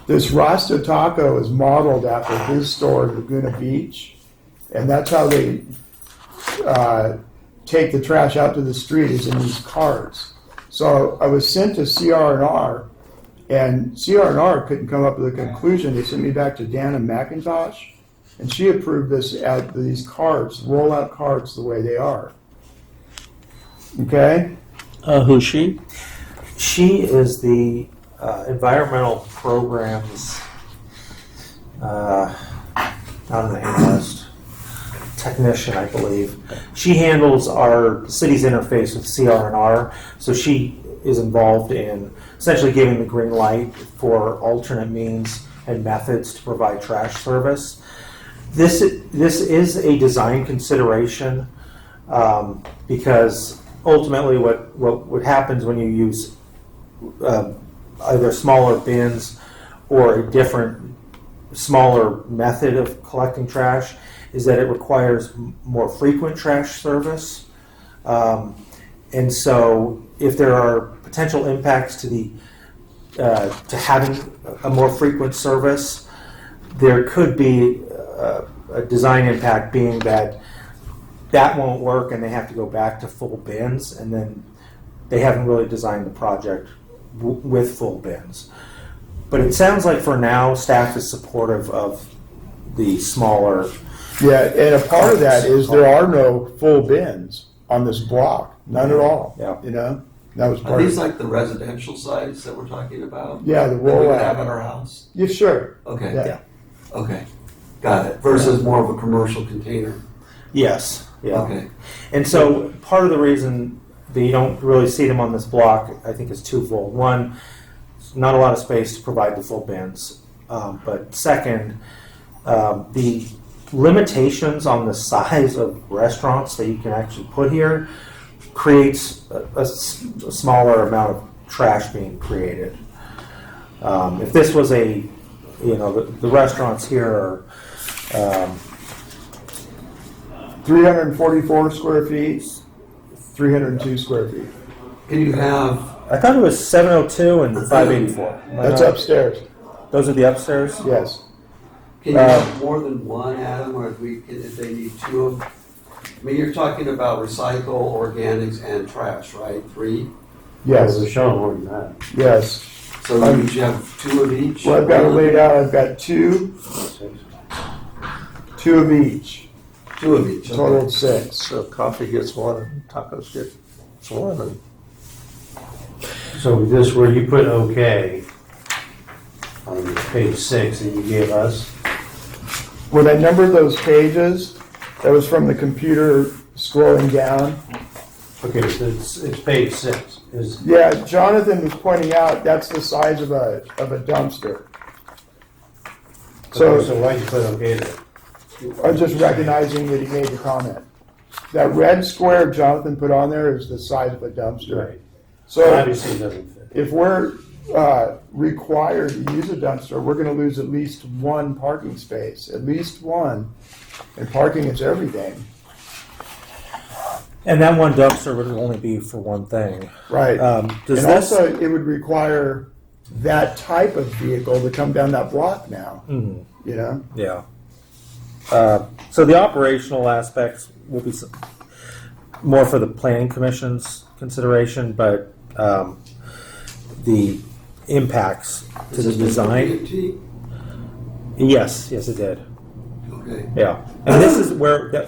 this Rasta Taco is modeled after his store at Laguna Beach, and that's how they take the trash out to the street, is in these carts. So I was sent to CR&R, and CR&R couldn't come up with a conclusion. They sent me back to Dana McIntosh, and she approved this at these carts, roll-out carts, the way they are. Okay? Who's she? She is the environmental programs not an analyst, technician, I believe. She handles our city's interface with CR&R, so she is involved in essentially giving the green light for alternate means and methods to provide trash service. This is a design consideration because ultimately what happens when you use either smaller bins or a different, smaller method of collecting trash is that it requires more frequent trash service. And so if there are potential impacts to having a more frequent service, there could be a design impact being that won't work and they have to go back to full bins, and then they haven't really designed the project with full bins. But it sounds like for now, staff is supportive of the smaller. Yeah, and a part of that is there are no full bins on this block, none at all. Yeah. You know, that was Are part of these it. like the residential sites that we're talking about? Yeah, the That we would rollout. have at our house? Yeah, sure. Okay, Yeah. okay, got it. Versus more of a commercial container. Yes. Yeah. Okay, And so part of the reason that you don't really see them on this block, I think, is twofold. One, not a lot of space to provide the full bins. But second, the limitations on the size of restaurants that you can actually put here creates a smaller amount of trash being created. If this was the restaurants here are 344 square feet, 302 square feet. can you have, I thought it was 702 and 584. That's upstairs. Those are the upstairs? Yes. can you have more than one, Adam, or if they need two of? I mean, you're talking about recycle, organics, and trash, right? 3? Yes. They're showing more than that. Yes. So you each have 2 of each? Well, I've got it laid out. I've got two of each. 2 of each, okay. Total 6. So coffee gets one and tacos get one. And So this where you put okay on page 6 that you gave us. When I numbered those pages, that was from the computer scrolling down. Okay, so it's page 6. Yeah, Jonathan was pointing out that's the size of a dumpster. So So why'd you put okay there? I was just recognizing that he made the comment. That red square Jonathan put on there is the size of a dumpster. Right. So Obviously it doesn't fit. if we're required to use a dumpster, we're going to lose at least one parking space, at least one. And parking is everything. And that one dumpster would only be for one thing. Right. Does And this? also, it would require that type of vehicle to come down that block now, Mhm, you know? yeah. So the operational aspects will be more for the planning commission's consideration, but the impacts to Is the this been design. DMT? Yes, it did. Okay. Yeah, and this is where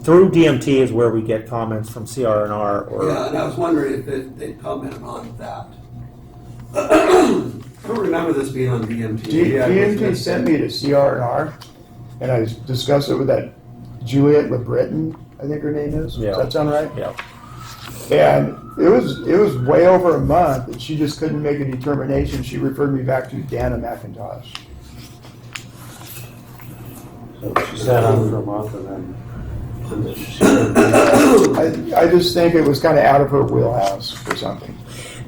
through DMT is where we get comments from CR&R or Yeah, and I was wondering if they'd commented on that. I don't remember this being on DMT. DMT sent me to CR&R, and I discussed it with that Juliet LeBreton, I think her name is. Yeah. Does that sound right? yeah. And it was way over a month, and she just couldn't make a determination. She referred me back to Dana McIntosh. So she sat on for a month and then. I just think it was kind of out of her wheelhouse or something.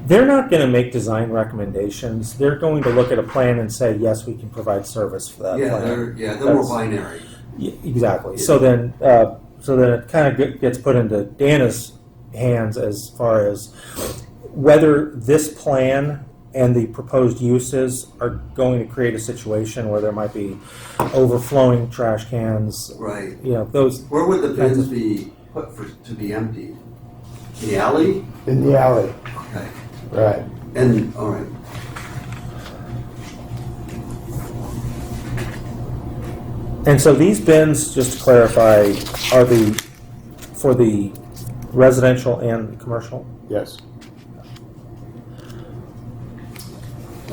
They're not going to make design recommendations. They're going to look at a plan and say, yes, we can provide service for that Yeah, plan. they're more That's- binary. Exactly. So then it kind of gets put into Dana's hands as far as whether this plan and the proposed uses are going to create a situation where there might be overflowing trash cans. Right. You know, those. Where would the kinds bins of- be put to be emptied? In the alley? In the alley, Okay. right. And, all right. And so these bins, just to clarify, are for the residential and commercial? Yes.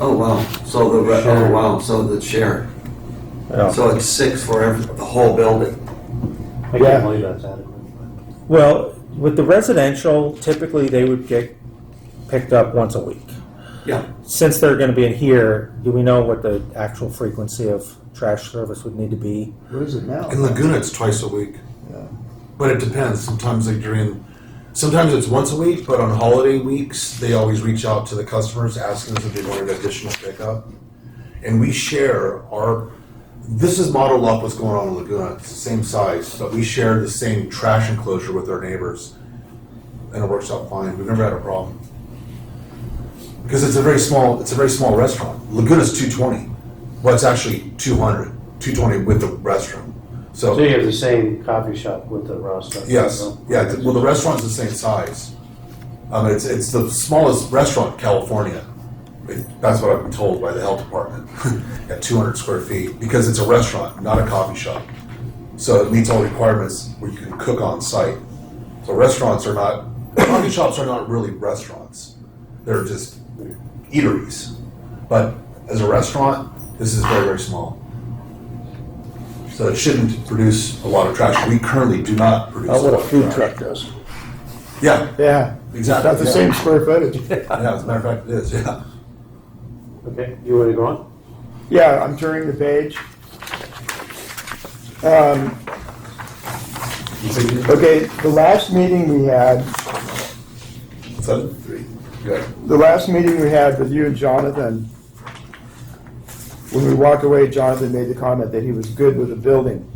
Oh, wow. So so the share. Yeah. So it's 6 for the whole building. I Yeah. can't believe that's adequate. Well, with the residential, typically they would get picked up once a week. Yeah. Since they're going to be in here, do we know what the actual frequency of trash service would need to be? What is it now? In Laguna, it's twice a week. But it depends. Sometimes sometimes it's once a week, but on holiday weeks, they always reach out to the customers asking us if they wanted additional pickup. And we share this is modeled off what's going on in Laguna. It's the same size, but we share the same trash enclosure with our neighbors. And it works out fine. We've never had a problem. Because it's a very small restaurant. Laguna's 220. Well, it's actually 220 with the restroom. So you have the same coffee shop with the restaurant? Yes, yeah, well, the restaurant's the same size. It's the smallest restaurant in California. That's what I've been told by the health department, at 200 square feet, because it's a restaurant, not a coffee shop. So it meets all requirements where you can cook on site. So coffee shops are not really restaurants. They're just eateries. But as a restaurant, this is very, very small. So it shouldn't produce a lot of trash. We currently do not produce That's a what lot a of food trash. truck does. Yeah, Yeah, exactly. about the same square footage. Yeah, as a matter of fact, it is, yeah. Okay, you want to go on? Yeah, I'm turning the page. Okay, the last meeting we had, 7-3. Good. the last meeting we had with you and Jonathan, when we walked away, Jonathan made the comment that he was good with the building.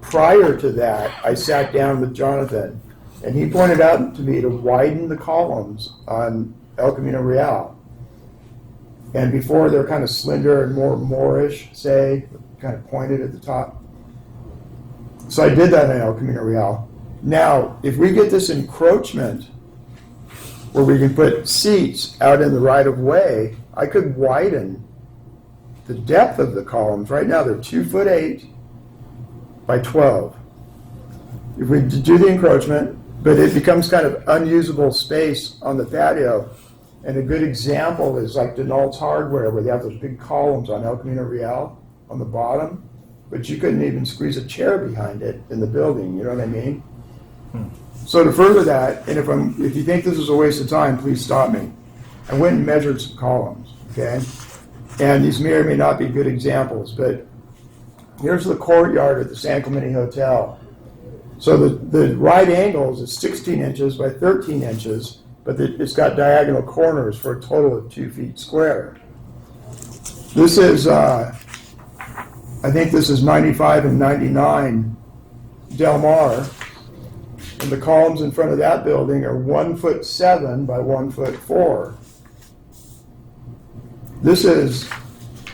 Prior to that, I sat down with Jonathan, and he pointed out to me to widen the columns on El Camino Real. And before, they're kind of slender and more Moorish, say, kind of pointed at the top. So I did that in El Camino Real. Now, if we get this encroachment where we can put seats out in the right of way, I could widen the depth of the columns. Right now, they're 2'8" by 12. If we do the encroachment, but it becomes kind of unusable space on the patio. And a good example is like Denalt's Hardware, where they have those big columns on El Camino Real on the bottom, but you couldn't even squeeze a chair behind it in the building, you know what I mean? So to further that, and if you think this is a waste of time, please stop me. I went and measured some columns, okay? And these may or may not be good examples, but here's the courtyard at the Subcommittee Hotel. So the right angles is 16 inches by 13 inches, but it's got diagonal corners for a total of 2 feet square. This is, I think this is 95 and 99 Del Mar, and the columns in front of that building are 1'7" by 1'4". This is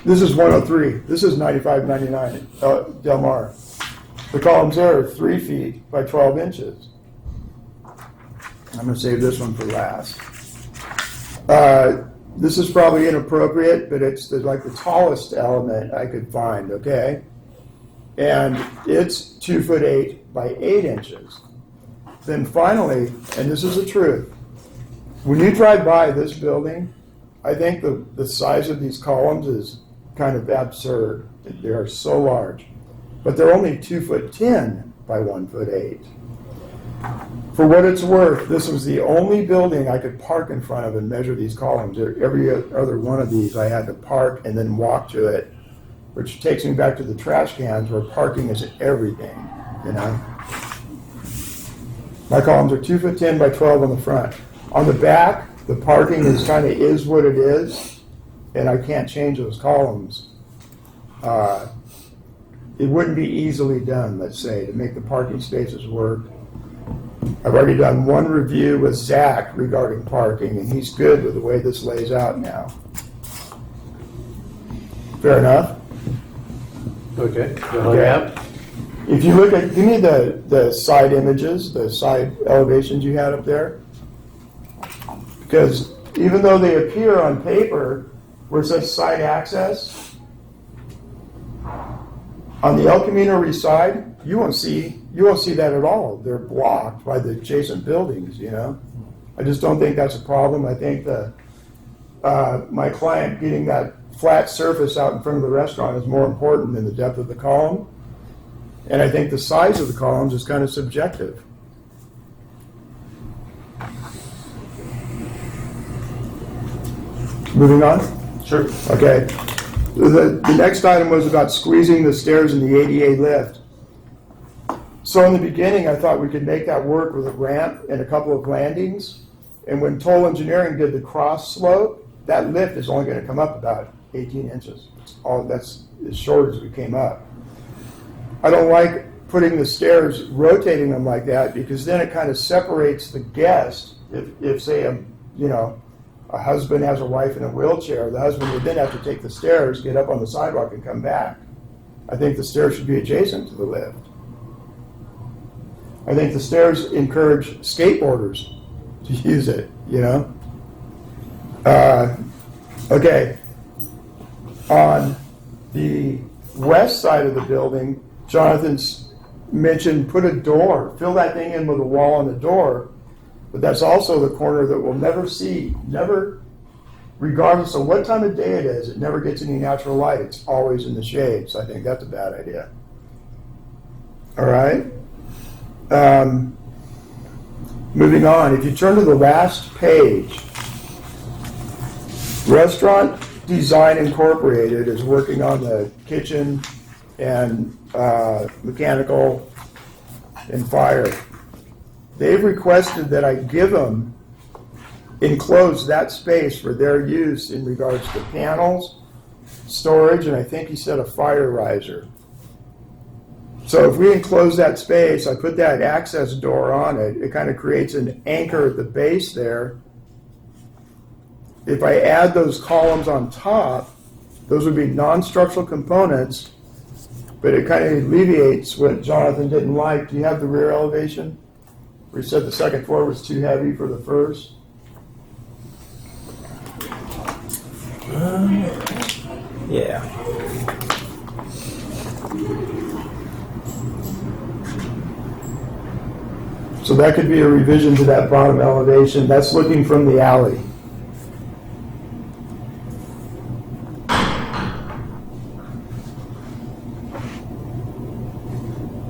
103. This is 95, 99 Del Mar. The columns there are 3 feet by 12 inches. I'm going to save this one for last. This is probably inappropriate, but it's like the tallest element I could find, okay? And it's 2'8" by 8 inches. Then finally, and this is the truth, when you drive by this building, I think the size of these columns is kind of absurd. They are so large. But they're only 2'10" by 1'8". For what it's worth, this was the only building I could park in front of and measure these columns. Every other one of these I had to park and then walk to it, which takes me back to the trash cans where parking is everything, you know? My columns are 2'10" by 12 on the front. On the back, the parking is what it is, and I can't change those columns. It wouldn't be easily done, let's say, to make the parking spaces work. I've already done one review with Zach regarding parking, and he's good with the way this lays out now. Fair enough? Okay. Okay. If you look at, give me the side images, the side elevations you had up there. Because even though they appear on paper where it says side access, on the El Camino side, you won't see that at all. They're blocked by the adjacent buildings, you know? I just don't think that's a problem. I think my client getting that flat surface out in front of the restaurant is more important than the depth of the column. And I think the size of the columns is kind of subjective. Moving on? Sure. Okay. The next item was about squeezing the stairs in the ADA lift. So in the beginning, I thought we could make that work with a ramp and a couple of landings. And when Toll Engineering did the cross slope, that lift is only gonna come up about 18 inches. That's as short as we came up. I don't like putting the stairs, rotating them like that, because then it kind of separates the guest. If say, a husband has a wife in a wheelchair, the husband would then have to take the stairs, get up on the sidewalk and come back. I think the stairs should be adjacent to the lift. I think the stairs encourage skateboarders to use it, Okay. On the west side of the building, Jonathan's mentioned put a door, fill that thing in with a wall and a door, but that's also the corner that we'll never see, never, regardless of what time of day it is, it never gets any natural light. It's always in the shade, so I think that's a bad idea. All right. Moving on, if you turn to the last page, Restaurant Design Incorporated is working on the kitchen and mechanical and fire. They've requested that I give them, enclose that space for their use in regards to panels, storage, and I think he said a fire riser. So if we enclose that space, I put that access door on it, it kind of creates an anchor at the base there. If I add those columns on top, those would be non-structural components, but it kind of alleviates what Jonathan didn't like. Do you have the rear elevation? Where he said the second floor was too heavy for the first? Yeah. So that could be a revision to that bottom elevation. That's looking from the alley.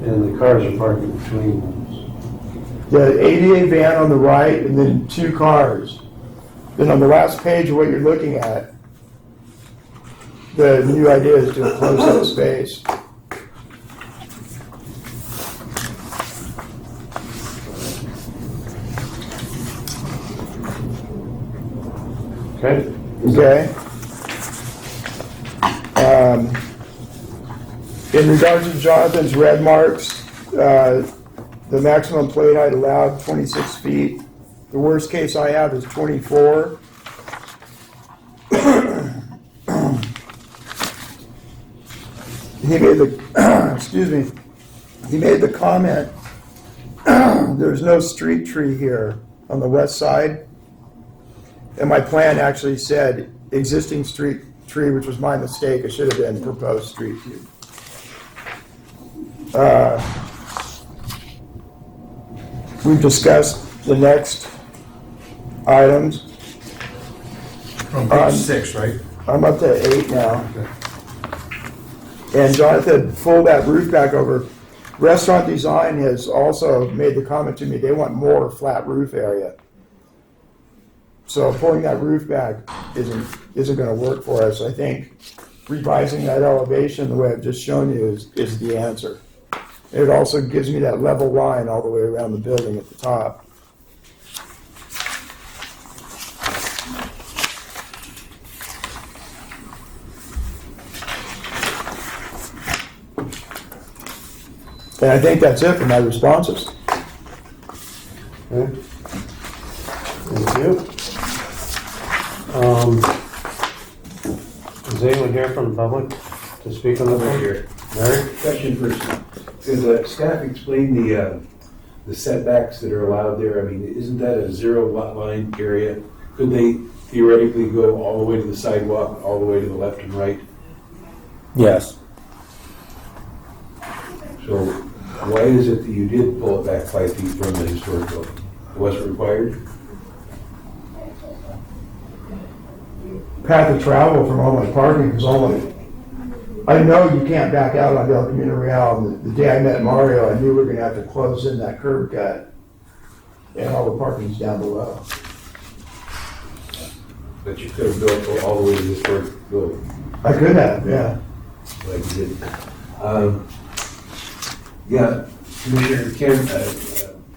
And the cars are parked in between those. The ADA van on the right and then two cars. Then on the last page of what you're looking at, the new idea is to enclose that space. Okay? Okay. In regards to Jonathan's red marks, the maximum plate height allowed 26 feet. The worst case I have is 24. He made the, excuse me, he made the comment, there's no street tree here on the west side. And my plan actually said existing street tree, which was my mistake. It should have been proposed street tree. We've discussed the next items. From page 6, right? I'm up to 8 now. And Jonathan pulled that roof back over. Restaurant Design has also made the comment to me they want more flat roof area. So pulling that roof back isn't going to work for us. I think revising that elevation the way I've just shown you is the answer. It also gives me that level line all the way around the building at the top. And I think that's it for my responses. Okay. Thank you. Is anyone here from the public to speak on the board? Here. Mary? Question first. Does staff explain the setbacks that are allowed there? I mean, isn't that a zero lot line area? Could they theoretically go all the way to the sidewalk, all the way to the left and right? Yes. So why is it that you did pull it back 5 feet from the historic building? It wasn't required? Path of travel from all my parking is all my, I know you can't back out on El Camino Real. The day I met Mario, I knew we were going to have to close in that curb cut, and all the parking's down below. But you could have built all the way to the historic building, I could have, yeah. like you did. Yeah, Commissioner Kim,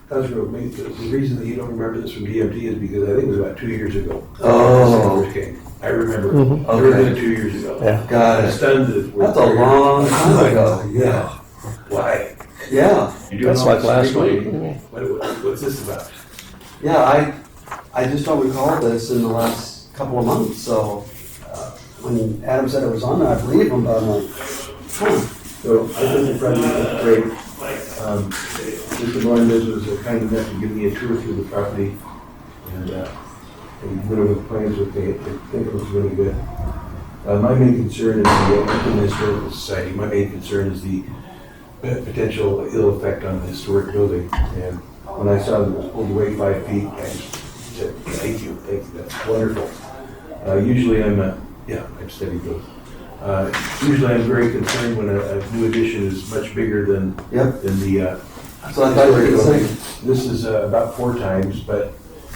Cosgrove, the reason that you don't remember this from DMT is because I think it was about 2 years ago. Oh. First came. I remember. Mhm. It would have been Okay. 2 years ago. Yeah. Got I'm it. stunned that we're That's a long time ago. Yeah. Why? Yeah, You're doing That's all like this last frequently? week. What's this about? yeah, I just don't recall this in the last couple of months, so, when Adam said it was on there, I believe him, but I'm like, huh. So I was in front of you, that's great. Mr. Melendez was kind enough to give me a tour through the property, and went over the plans with me. I think it was really good. My main concern is the Lincoln Historical Society. My main concern is the potential ill effect on the historic building. And when I saw that it was pulled away 5 feet, I said, thank you, that's wonderful. Usually I'm steady growth. Usually I'm very concerned when a new addition is much bigger than Yep, the that's what I thought you were gonna say. This is about 4 times, but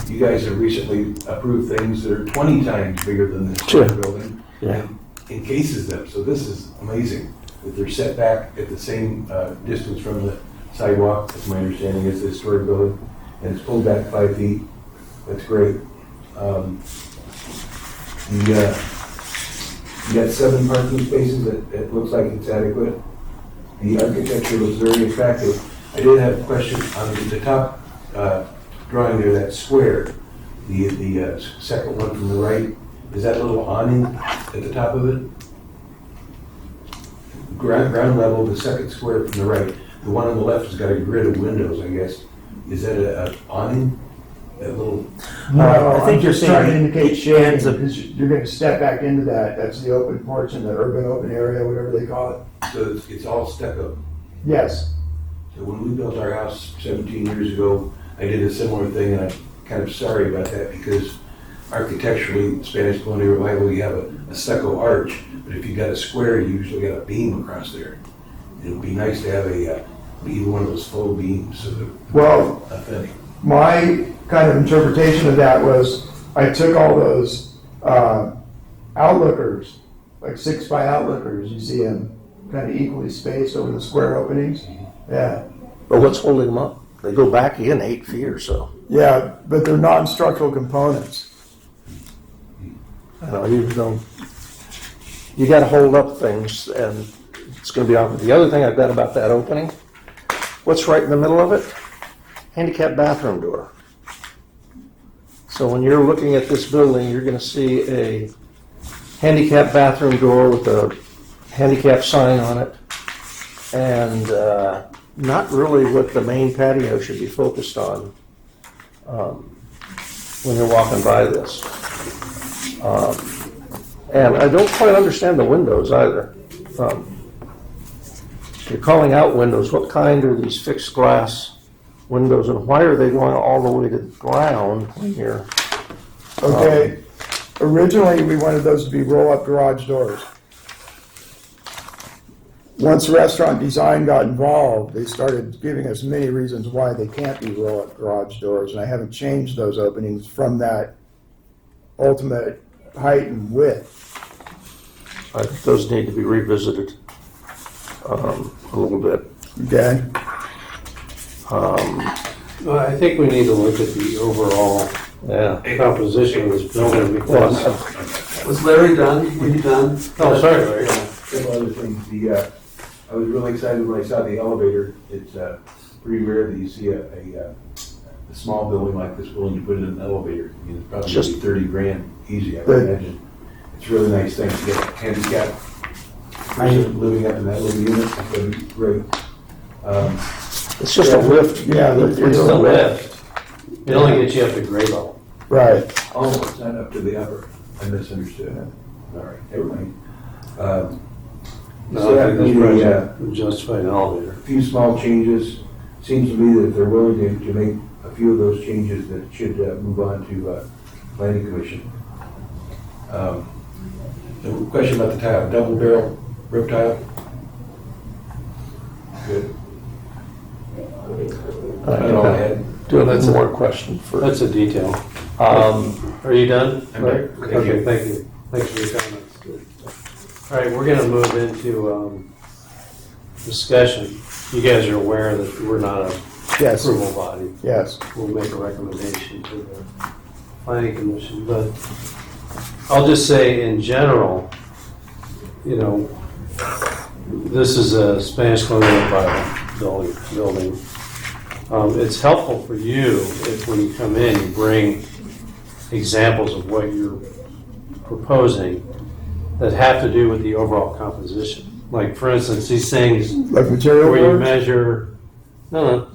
you guys have recently approved things that are 20 times bigger than the Sure. historic building. Yeah. And encases them, so this is amazing. That they're set back at the same distance from the sidewalk, as my understanding is, the historic building, and it's pulled back 5 feet. That's great. You got 7 parking spaces, it looks like it's adequate. The architecture looks very attractive. I did have a question on the top drawing there, that square, the second one from the right. Is that little awning at the top of it? Ground level, the second square from the right. The one on the left has got a grid of windows, I guess. Is that a awning? That little, No, I think I'm you're just trying to saying indicate it shading, ends up- because you're gonna step back into that. That's the open porch in the urban open area, whatever they call it. so it's all stucco. Yes, So when we built our house 17 years ago, I did a similar thing, and I'm kind of sorry about that because architecturally, Spanish colonial revival, you have a stucco arch, but if you got a square, you usually got a beam across there. It would be nice to have even one of those faux beams, so that well, authentic. my kind of interpretation of that was, I took all those outlookers, like 6x outlookers, you see them kind of equally spaced over the square openings. Yeah, But what's holding them up? They go back in 8 feet or so. yeah, but they're non-structural components. You know, you gotta hold up things, and it's gonna be awkward. The other thing I've got about that opening, what's right in the middle of it? Handicap bathroom door. So when you're looking at this building, you're gonna see a handicap bathroom door with a handicap sign on it, and not really what the main patio should be focused on when you're walking by this. And I don't quite understand the windows either. You're calling out windows, what kind are these fixed glass windows, and why are they going all the way to the ground when you're, Okay, originally, we wanted those to be roll-up garage doors. Once restaurant design got involved, they started giving us many reasons why they can't be roll-up garage doors, and I haven't changed those openings from that ultimate height and width. I think those need to be revisited a little bit. Okay, Well, I think we need to look at the overall Yeah. composition of this building Well, because, Was Larry done? Were you done? oh, sorry, Larry. Couple other things. I was really excited when I saw the elevator. It's pretty rare that you see a small building like this willing to put in an elevator. I mean, it's probably Just- be 30 grand easy, I would Good. imagine. It's a really nice thing to get a handicapped person living up in that little unit. That'd be great. It's just a lift. yeah, It's a lift. It only gets you up to grade level. right. Oh, it's not up to the upper. I misunderstood. All right, never mind. No, I think this project would justify an elevator. A few small changes. Seems to me that if they're willing to make a few of those changes, that it should move on to planning commission. The question about the tile, double barrel rip tile? Good. That's all I had. Do another more question for, That's a detail. Are you done? I'm done. Thank you. Okay, thank you. Thanks for your comments. All right, we're gonna move into discussion. you guys are aware that we're not a Yes, approval body. yes. We'll make a recommendation to the planning commission, but I'll just say in general, you know, this is a Spanish colonial revival building. It's helpful for you if when you come in, you bring examples of what you're proposing that have to do with the overall composition. Like, for instance, these things Like material where you boards? measure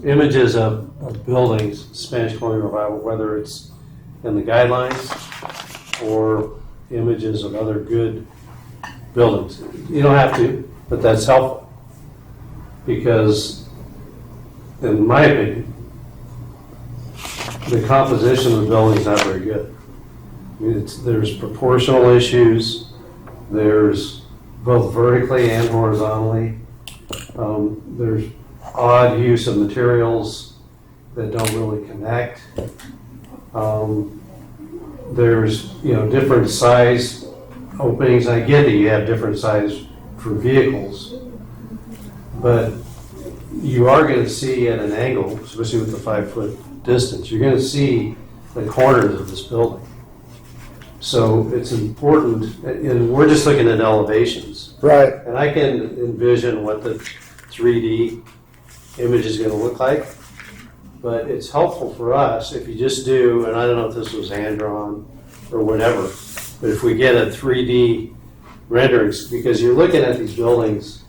images of buildings, Spanish colonial revival, whether it's in the guidelines or images of other good buildings. You don't have to, but that's helpful. Because, in my opinion, the composition of the building is not very good. I mean, there's proportional issues, there's both vertically and horizontally. There's odd use of materials that don't really connect. There's, different size openings. I get that you have different size for vehicles, but you are going to see at an angle, especially with the 5-foot distance, you're going to see the corners of this building. So it's important, and we're just looking at elevations. Right, And I can envision what the 3D image is going to look like, but it's helpful for us if you just do, and I don't know if this was hand-drawn or whatever, but if we get a 3D renderings, because you're looking at these buildings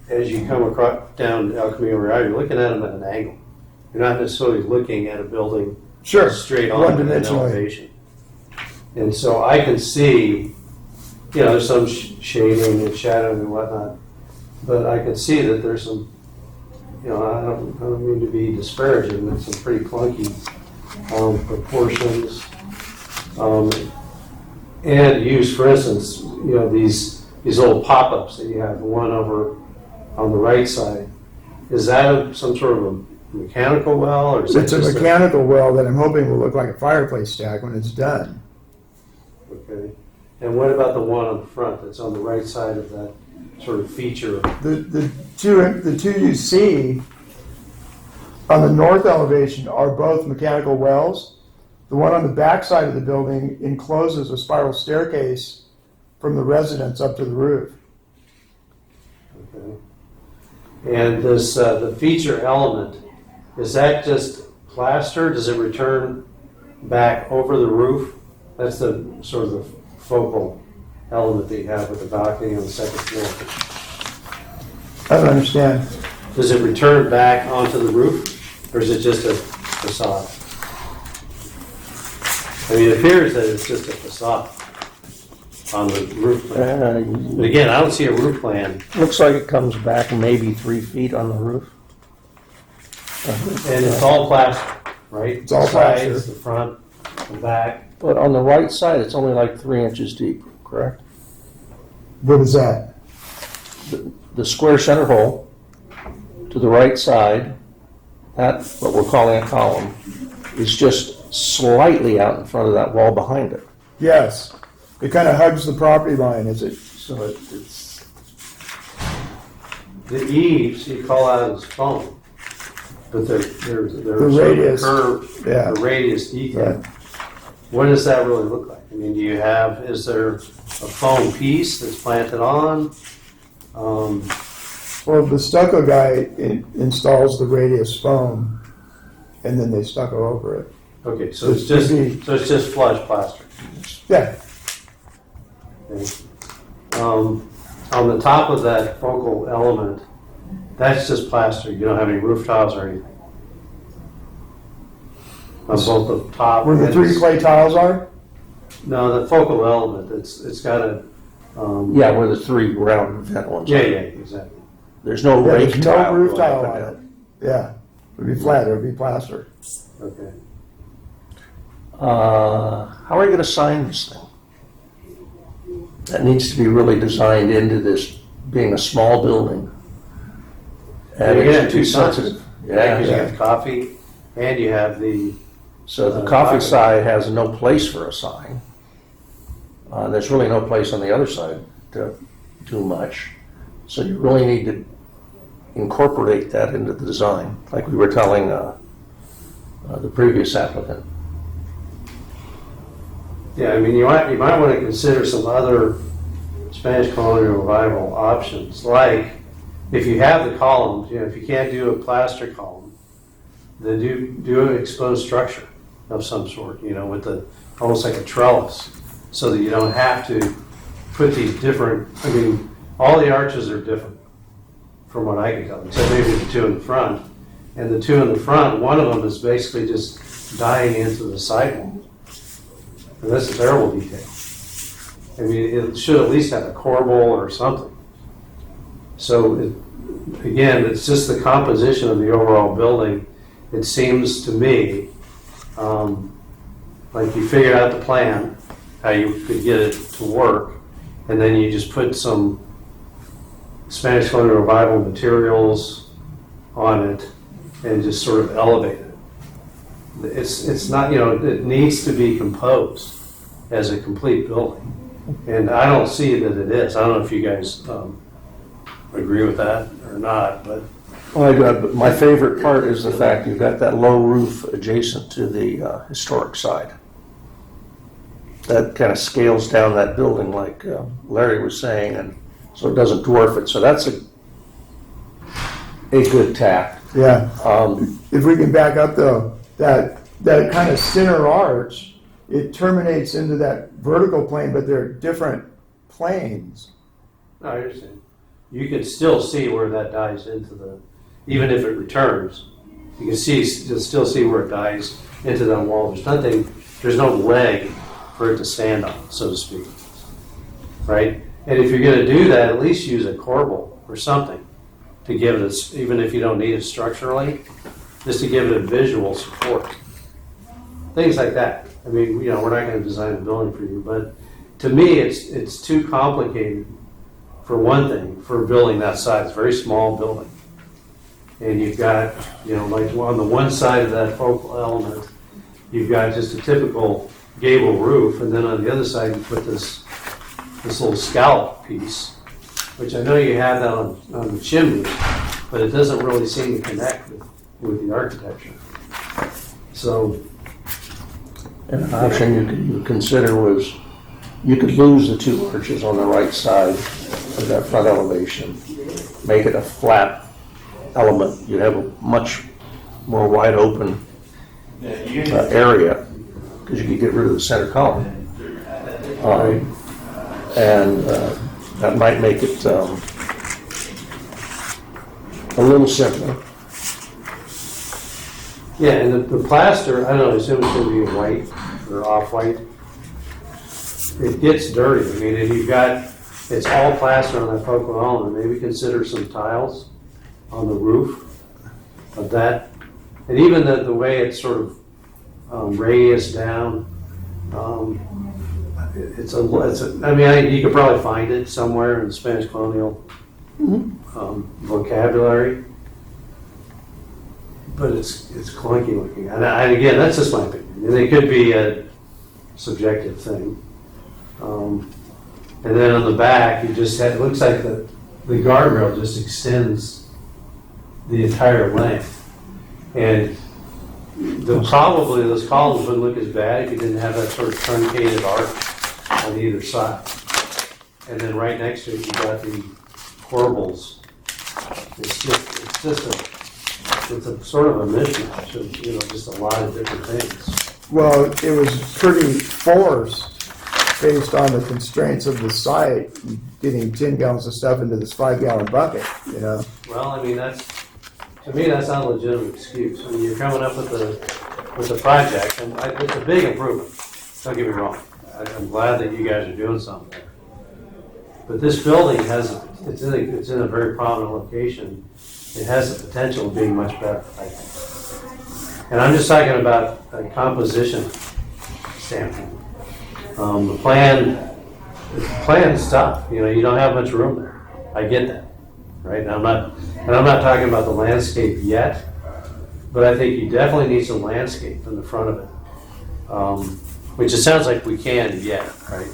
as you come across down El Camino Real, you're looking at them at an angle. You're not necessarily looking at a building sure. straight on at an One-dimensionally. elevation. And so I can see, there's some shading and shadowing and whatnot, but I can see that there's some, I don't mean to be disparaging, but some pretty clunky proportions. And use, for instance, these little pop-ups that you have, the one over on the right side. Is that some sort of a mechanical well, or is It's that a just mechanical well that I'm hoping will look like a fireplace stack when it's done. Okay. And what about the one on the front that's on the right side of that sort of feature? The two you see on the north elevation are both mechanical wells. The one on the back side of the building encloses a spiral staircase from the residence up to the roof. Okay. And this, the feature element, is that just plaster? Does it return back over the roof? That's the sort of the focal element that you have with the balcony on the second floor. I don't understand. Does it return back onto the roof, or is it just a facade? I mean, it appears that it's just a facade on the roof plan. But again, I don't see a roof plan, Looks like it comes back maybe 3 feet on the roof. and it's all plaster, right? It's all The sides, plaster. the front, the back. But on the right side, it's only like 3 inches deep, correct? What is that? The square center hole to the right side, that, what we're calling a column, is just slightly out in front of that wall behind it. Yes. It kind of hugs the property line, is it? So it's the eaves you call out as foam, but they're sort of radius, curved, yeah. the radius detail. Right. What does that really look like? I mean, is there a foam piece that's planted on? Well, the stucco guy installs the radius foam, and then they stucco over it. Okay, so it's This would just be- flush plaster. Yeah, Okay. On the top of that focal element, that's just plaster. You don't have any roof tiles or anything. On both the top. where the and 3D clay tiles are? No, the focal element. It's got a. Yeah, where the 3 round vent ones are. Yeah, exactly. There's no Yeah, rake there's no tile. roof going tile up and on it. down. Yeah, it would be flat, it would be plaster. Okay. How are you going to sign this thing? That needs to be really designed into this being a small building. And You're gonna have it's two too signs. sensitive. Yeah, because you Yeah. have coffee and you have the. So the coffee side has no place for a sign. There's really no place on the other side to do much. So you really need to incorporate that into the design, like we were telling the previous applicant. Yeah, I mean, you might want to consider some other Spanish colonial revival options, like if you have the columns, if you can't do a plaster column, then do an exposed structure of some sort, with almost like a trellis, so that you don't have to put these different, all the arches are different from what I can tell, except maybe the two in the front. And the two in the front, one of them is basically just dying into the sidewall. And that's a terrible detail. It should at least have a corbel or something. So, again, it's just the composition of the overall building. It seems to me like you figured out the plan, how you could get it to work, and then you just put some Spanish colonial revival materials on it and just sort of elevate it. It's not, it needs to be composed as a complete building. And I don't see that it is. I don't know if you guys agree with that or not, but. But my favorite part is the fact you've got that low roof adjacent to the historic side. That kind of scales down that building like Larry was saying, and so it doesn't dwarf it. So that's a good tack. Yeah. If we can back up though, that kind of center arch, it terminates into that vertical plane, but they're different planes. No, I understand. You can still see where that dies into even if it returns, you'll still see where it dies into that wall. There's no leg for it to stand on, so to speak. Right? And if you're going to do that, at least use a corbel or something to give it, even if you don't need it structurally, just to give it a visual support. Things like that. We're not going to design a building for you, but to me, it's too complicated, for one thing, for a building that size. Very small building. And you've got, like on the one side of that focal element, you've got just a typical gable roof, and then on the other side, you put this little scallop piece, which I know you have that on the chimney, but it doesn't really seem to connect with the architecture. So, An option you could consider was you could lose the two arches on the right side of that front elevation, make it a flat element. You'd have a much more wide open area because you could get rid of the center column. And that might make it a little simpler. yeah, and the plaster, I don't know, I assume it's going to be white or off-white. It gets dirty. If you've got, it's all plaster on that focal element, maybe consider some tiles on the roof of that. And even the way it's sort of raised down, you could probably find it somewhere in Spanish colonial vocabulary, but it's clunky looking. And again, that's just my opinion. And it could be a subjective thing. And then on the back, it looks like the guardrail just extends the entire length. And probably those columns wouldn't look as bad if you didn't have that sort of truncated arc on either side. And then right next to it, you've got the corbels. It's a sort of a mishmash of, just a lot of different things. Well, it was pretty forced based on the constraints of the site, getting 10 gallons of stuff into this 5-gallon bucket, Well, to me, that's not a legitimate excuse. You're coming up with the project, and it's a big improvement. Don't get me wrong. I'm glad that you guys are doing something there. But this building it's in a very prominent location. It has the potential of being much better, I think. And I'm just talking about a composition standpoint. The plan's tough. You don't have much room there. I get that, right? And I'm not talking about the landscape yet, but I think you definitely need some landscape in the front of it, which it sounds like we can yet, right?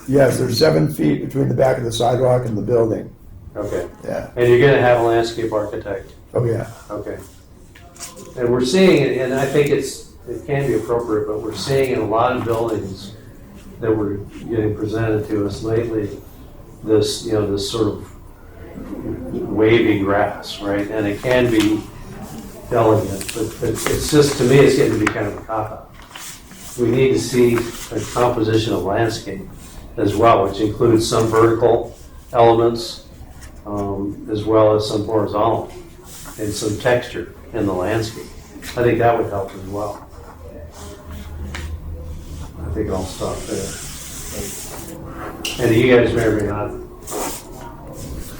Yes, there's 7 feet between the back of the sidewalk and the building. Okay. Yeah. And you're gonna have a landscape architect? Oh, yeah. Okay. And we're seeing, it, and I think it can be appropriate, but we're seeing in a lot of buildings that were getting presented to us lately, this, this sort of wavy grass, right? And it can be elegant, but it's just, to me, it's getting to be kind of a cop-out. We need to see a composition of landscape as well, which includes some vertical elements, as well as some horizontal, and some texture in the landscape. I think that would help as well. I think I'll stop there. And you guys may or may not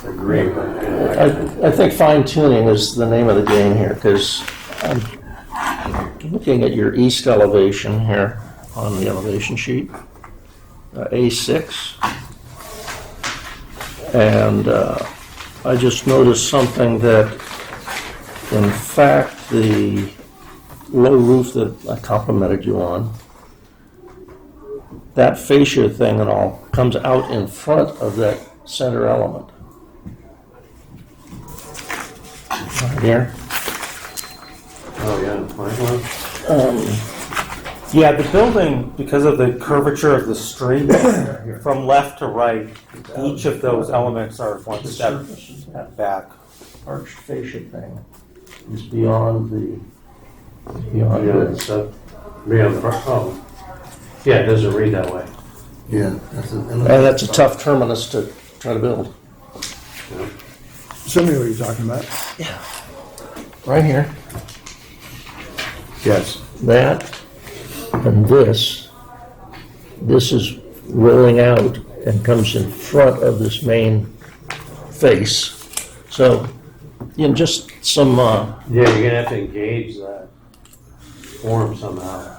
agree, but I think fine tuning is the name of the game here, because I'm looking at your east elevation here on the elevation sheet, A6, and I just noticed something that, in fact, the low roof that I complimented you on, that fascia thing and all comes out in front of that center element. Right here. oh yeah, my one. Yeah, the building, because of the curvature of the street, from left to right, each of those elements are one The step surface of that back. arched fascia thing is beyond Yeah, this. so beyond the front. Oh, yeah, it doesn't read that way. Yeah. And that's a tough terminus to try to build. Show me what you're talking about. Right here. Yes. That and this is rolling out and comes in front of this main face. So, just some, Yeah, you're gonna have to engage that form somehow.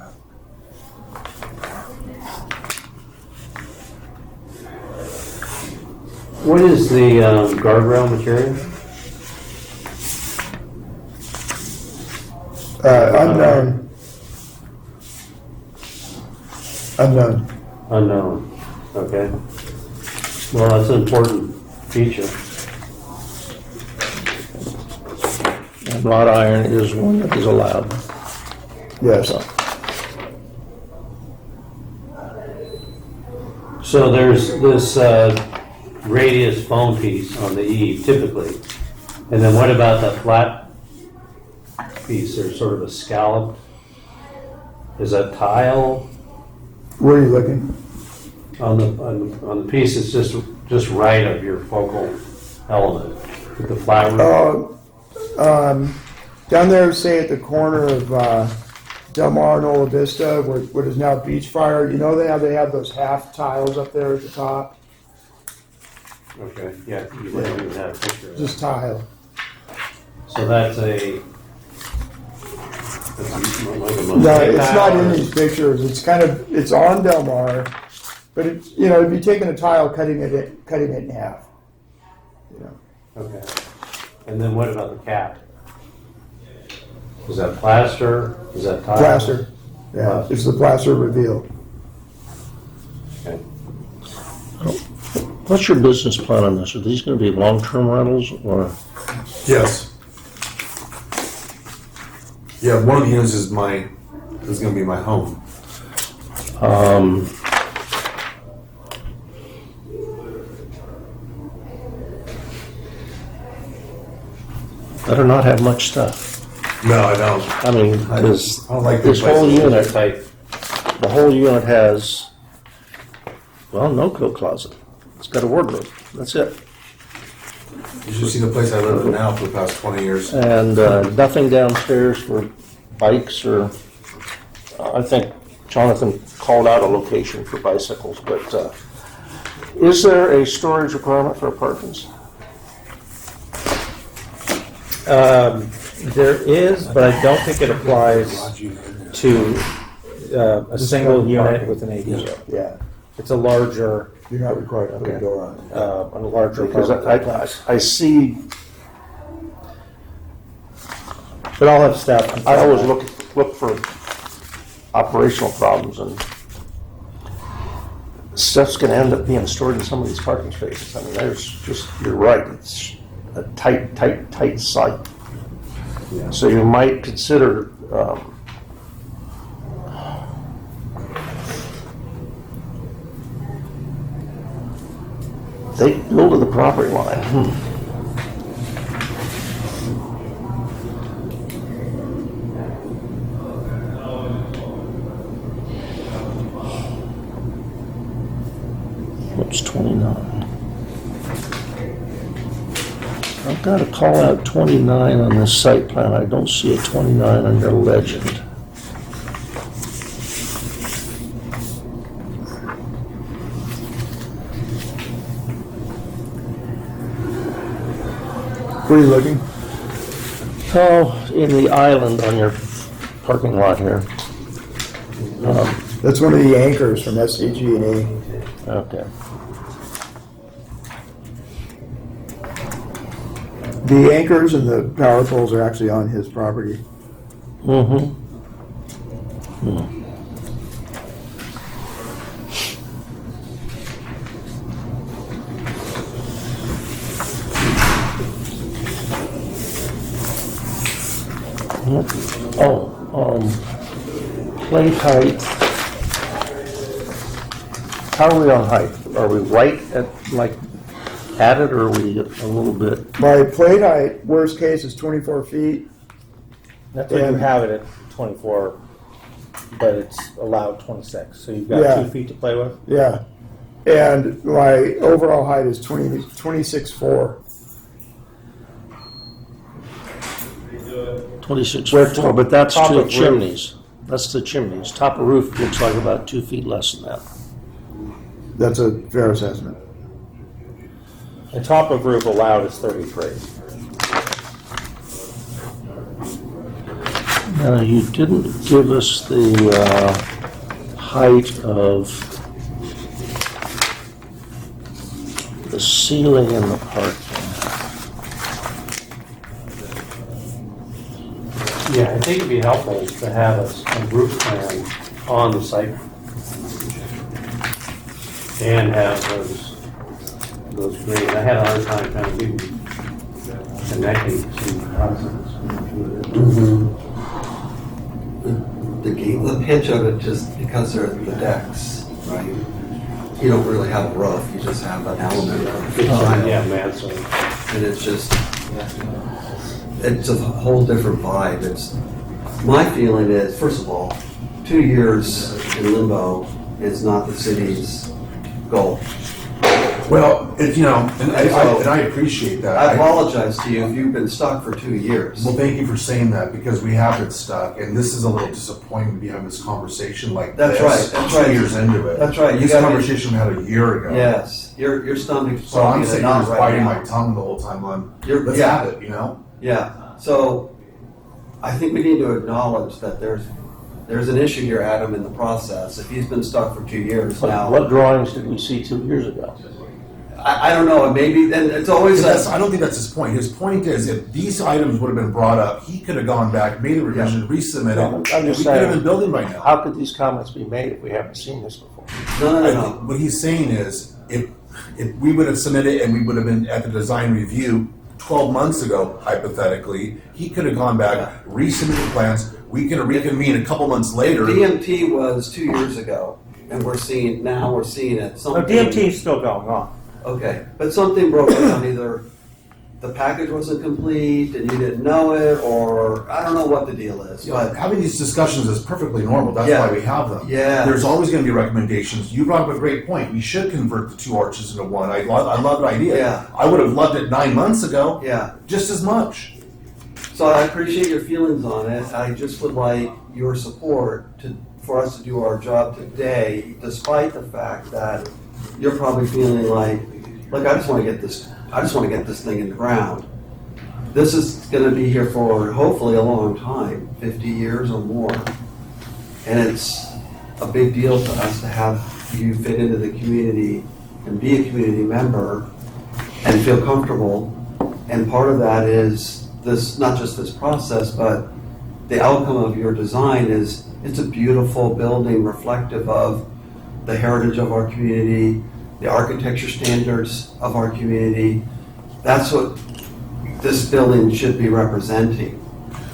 What is the guardrail material? Unknown. Unknown. Unknown. Okay. Well, that's an important feature. and wrought iron is one that is allowed. Yes. So there's this radius foam piece on the eave typically. And then what about the flat piece? There's sort of a scallop. Is that tile Where are you looking? on the piece that's just right of your focal element with the flat roof? Down there, say at the corner of Del Mar and Ola Vista, what is now Beach Fire, you know they have those half tiles up there at the top? Okay, yeah, you don't even have a picture of Just that. tile. So that's a. No, it's not in these pictures. It's on Del Mar, but it'd be taking a tile, cutting it in half. Okay. And then what about the cap? Is that plaster? Is that tile? Plaster. Yeah, it's the plaster reveal. Okay. What's your business plan on this? Are these going to be long-term rentals or? Yes. Yeah, one of the units is going to be my home. Better not have much stuff. No, I don't. I mean, because I don't like this big whole places. unit, Tight. the whole unit has, well, no coat closet. It's got a wardrobe. That's it. You should see the place I live in now for the past 20 years. And nothing downstairs for bikes or, I think Jonathan called out a location for bicycles, but is there a storage requirement for apartments? There is, but I don't think it applies to a single unit with an ADU. Yeah, It's a larger, you're not required to put a door on it. a larger Because apartment complex. I see, But I'll have staff. I always look for operational problems, and stuff's gonna end up being stored in some of these parking spaces. I mean, there's just, you're right, it's a tight site. So you might consider, they build to the property line. What's 29? I've got to call out 29 on this site plan. I don't see a 29 under legend. Where are you looking? Oh, in the island on your parking lot here. That's one of the anchors from SDG&E. Okay. The anchors and the power poles are actually on his property. Mm-hmm. Plate height. How are we on height? Are we right at, at it, or are we a little bit? By plate height, worst case is 24 feet. That's what you And- have it at 24, but it's allowed 26, so you've got Yeah. 2 feet to play with. Yeah. And my overall height is 26.4. 26 Where foot, but that's top to of roof. chimneys. That's the chimneys. Top of roof looks like about 2 feet less than that. That's a fair assessment. And top of roof allowed is 33. Now, you didn't give us the height of the ceiling in the parking. Yeah, I think it'd be helpful to have a roof plan on the site. And have those grades. I had a hard time kind of even connecting to houses. The pitch of it, just because they're the decks, right? You don't really have a roof, you just have an element of Yeah, man, so. and it's just, it's a whole different vibe. My feeling is, first of all, 2 years in limbo is not the city's goal. Well, and I appreciate that. I apologize to you if you've been stuck for 2 years. Well, thank you for saying that, because we have been stuck, and this is a little disappointing to be having this conversation like That's this. right, that's right. 2 years into it. That's right, you This gotta be- conversation we had a year ago. Yes, your stomach's So I'm probably sitting not here right biting now. my tongue the whole time on, let's Yeah. have it, Yeah, so I think we need to acknowledge that there's an issue here, Adam, in the process. If he's been stuck for 2 years now. What drawings did we see 2 years ago? I don't know, maybe, and it's always I don't think that's his point. His point is, if these items would have been brought up, he could have gone back, made a revision, resubmitted, I'm and we just could have saying, been building by now. how could these comments be made if we haven't seen this before? No. I think what he's saying is, if we would have submitted and we would have been at the design review 12 months ago, hypothetically, he could have gone back, resubmitted plans, we could have reconvened a couple months later. DMT was 2 years ago, and we're seeing it. No, Something, DMT is still going on. Okay, but something broke down, either the package wasn't complete and you didn't know it, or I don't know what the deal is, but Having these discussions is perfectly normal. That's Yeah. why we have them. Yeah. There's always going to be recommendations. You brought up a great point. We should convert the 2 arches into 1. I love the idea. Yeah. I would have loved it 9 months ago. yeah. Just as much. So I appreciate your feelings on it. I just would like your support for us to do our job today, despite the fact that you're probably feeling like, look, I just want to get this thing in the ground. This is going to be here for hopefully a long time, 50 years or more. And it's a big deal to us to have you fit into the community and be a community member and feel comfortable. And part of that is this, not just this process, but the outcome of your design is, it's a beautiful building reflective of the heritage of our community, the architecture standards of our community. That's what this building should be representing.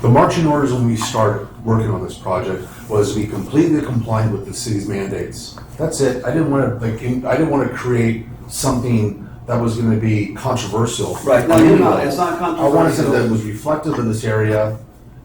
The marching orders when we started working on this project was we completely complied with the city's mandates. That's it. I didn't want to create something that was going to be controversial. Right, no, you're not, it's not I wanted something that controversial. was reflective in this area,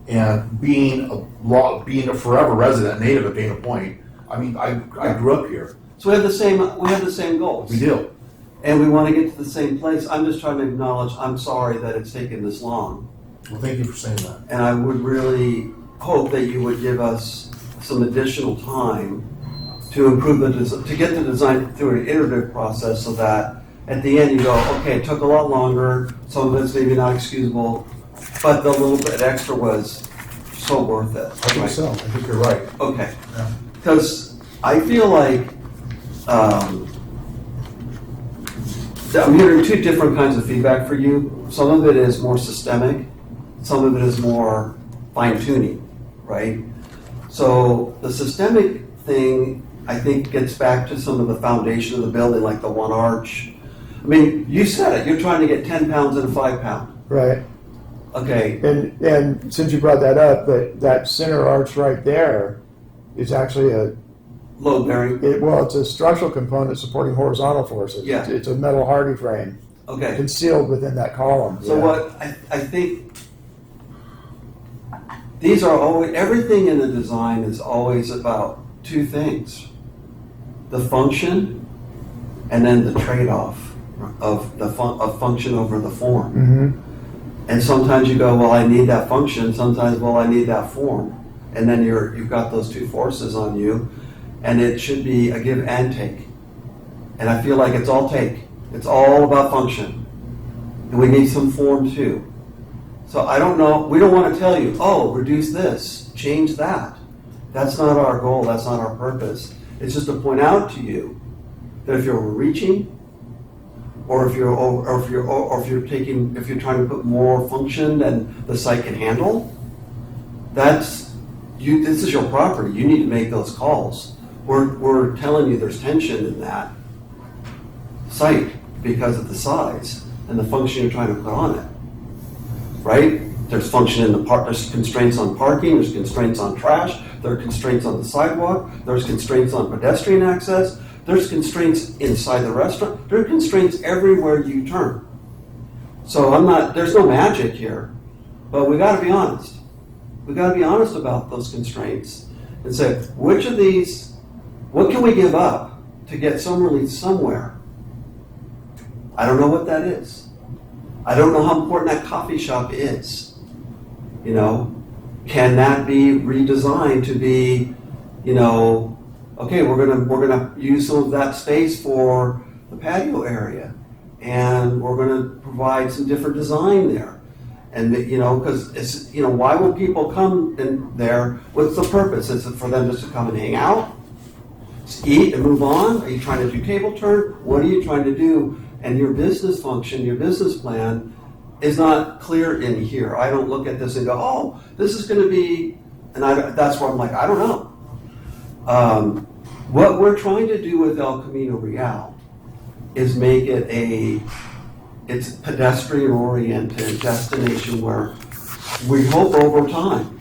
and being a forever resident, native of Dana Point. I mean, I grew up here. So we have the same goals. We do. And we want to get to the same place. I'm just trying to acknowledge, I'm sorry that it's taken this long. Well, thank you for saying that. And I would really hope that you would give us some additional time to improve to get the design through an iterative process so that at the end you go, okay, it took a lot longer, some of it's maybe not excusable, but the little bit extra was so worth it. I think right? so. I think you're right. Okay. Yeah. Because I feel like I'm hearing two different kinds of feedback for you. Some of it is more systemic, some of it is more fine-tuning, right? So the systemic thing, I think, gets back to some of the foundation of the building, like the one arch. I mean, you said it, you're trying to get 10 pounds in a 5 pound. Right. Okay, And since you brought that up, that center arch right there is actually load bearing, it's a structural component supporting horizontal forces. Yeah. It's a metal hardy frame okay. concealed within that column. So Yeah. what I think these are always, everything in the design is always about two things: the function, and then the trade-off of of function over the form. Mm-hmm. And sometimes you go, well, I need that function. Sometimes, well, I need that form. And then you've got those two forces on you, and it should be a give and take. And I feel like it's all take. It's all about function. And we need some form too. So I don't know, we don't want to tell you, oh, reduce this, change that. That's not our goal, that's not our purpose. It's just to point out to you that if you're overreaching, or if you're trying to put more function than the site can handle, this is your property. You need to make those calls. We're telling you there's tension in that site because of the size and the function you're trying to put on it. Right? There's function in there's constraints on parking, there's constraints on trash, there are constraints on the sidewalk, there's constraints on pedestrian access, there's constraints inside the restaurant, there are constraints everywhere you turn. So there's no magic here, but we gotta be honest. We gotta be honest about those constraints and say, which of these, what can we give up to get some relief somewhere? I don't know what that is. I don't know how important that coffee shop is. You know, can that be redesigned to be, okay, we're gonna use some of that space for the patio area, and we're gonna provide some different design there, and because it's why would people come in there? What's the purpose? Is it for them just to come and hang out, just eat and move on? Are you trying to do table turn? What are you trying to do? And your business function, your business plan is not clear in here. I don't look at this and go, oh, this is going to be, and that's where I'm like, I don't know. What we're trying to do with El Camino Real is make it it's a pedestrian-oriented destination where we hope over time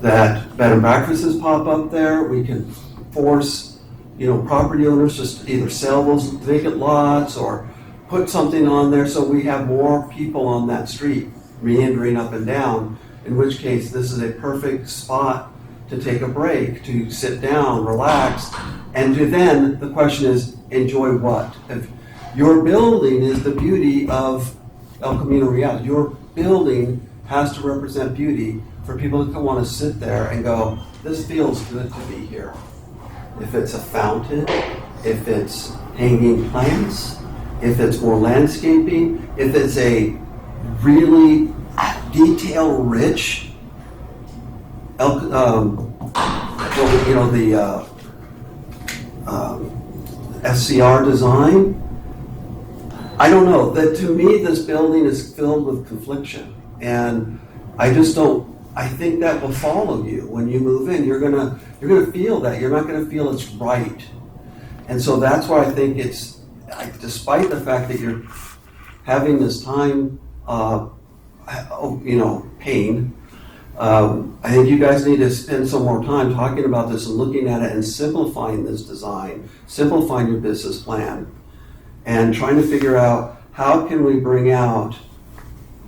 that bed and breakfasts pop up there. We can force, property owners just either sell those vacant lots or put something on there so we have more people on that street meandering up and down, in which case this is a perfect spot to take a break, to sit down, relax, and then the question is, enjoy what? If your building is the beauty of El Camino Real. Your building has to represent beauty for people to want to sit there and go, this feels good to be here. If it's a fountain, if it's hanging plants, if it's more landscaping, if it's a really detail-rich, SCR design. I don't know. That to me, this building is filled with confliction, and I just don't. I think that will follow you when you move in. You're gonna feel that. You're not gonna feel it's right And so that's why I think it's, despite the fact that you're having this time, pain, I think you guys need to spend some more time talking about this and looking at it and simplifying this design, simplifying your business plan, and trying to figure out how can we bring out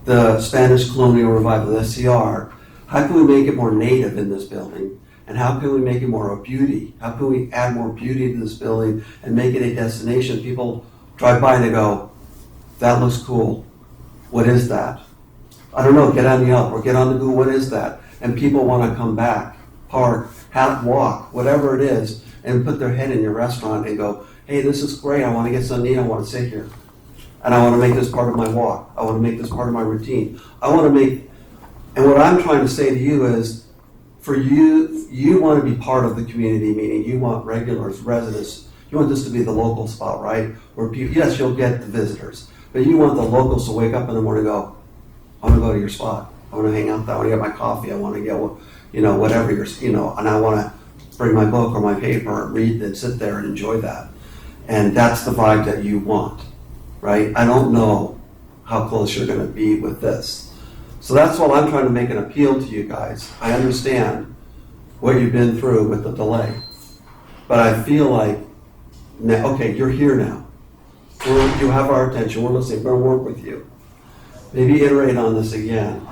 the Spanish Colonial Revival, the SCR, how can we make it more native in this building? And how can we make it more of beauty? How can we add more beauty to this building and make it a destination? People drive by and they go, that looks cool. What is that? I don't know, get on Yelp or get on the Google, what is that? And people want to come back, park, walk, whatever it is, and put their head in your restaurant and go, hey, this is great, I want to get something to eat, I want to sit here. And I want to make this part of my walk. I want to make this part of my routine. And what I'm trying to say to you is, for you want to be part of the community, meaning you want regulars, residents, you want this to be the local spot, right? Where people, yes, you'll get the visitors, but you want the locals to wake up in the morning and go, I want to go to your spot. I want to hang out there. I want to get my coffee. I want to get, whatever and I want to bring my book or my paper and read and sit there and enjoy that. And that's the vibe that you want, right? I don't know how close you're going to be with this. So that's why I'm trying to make an appeal to you guys. I understand what you've been through with the delay. But I feel like, now, okay, you're here now. You have our attention. We're listening. We're going to work with you. Maybe iterate on this again.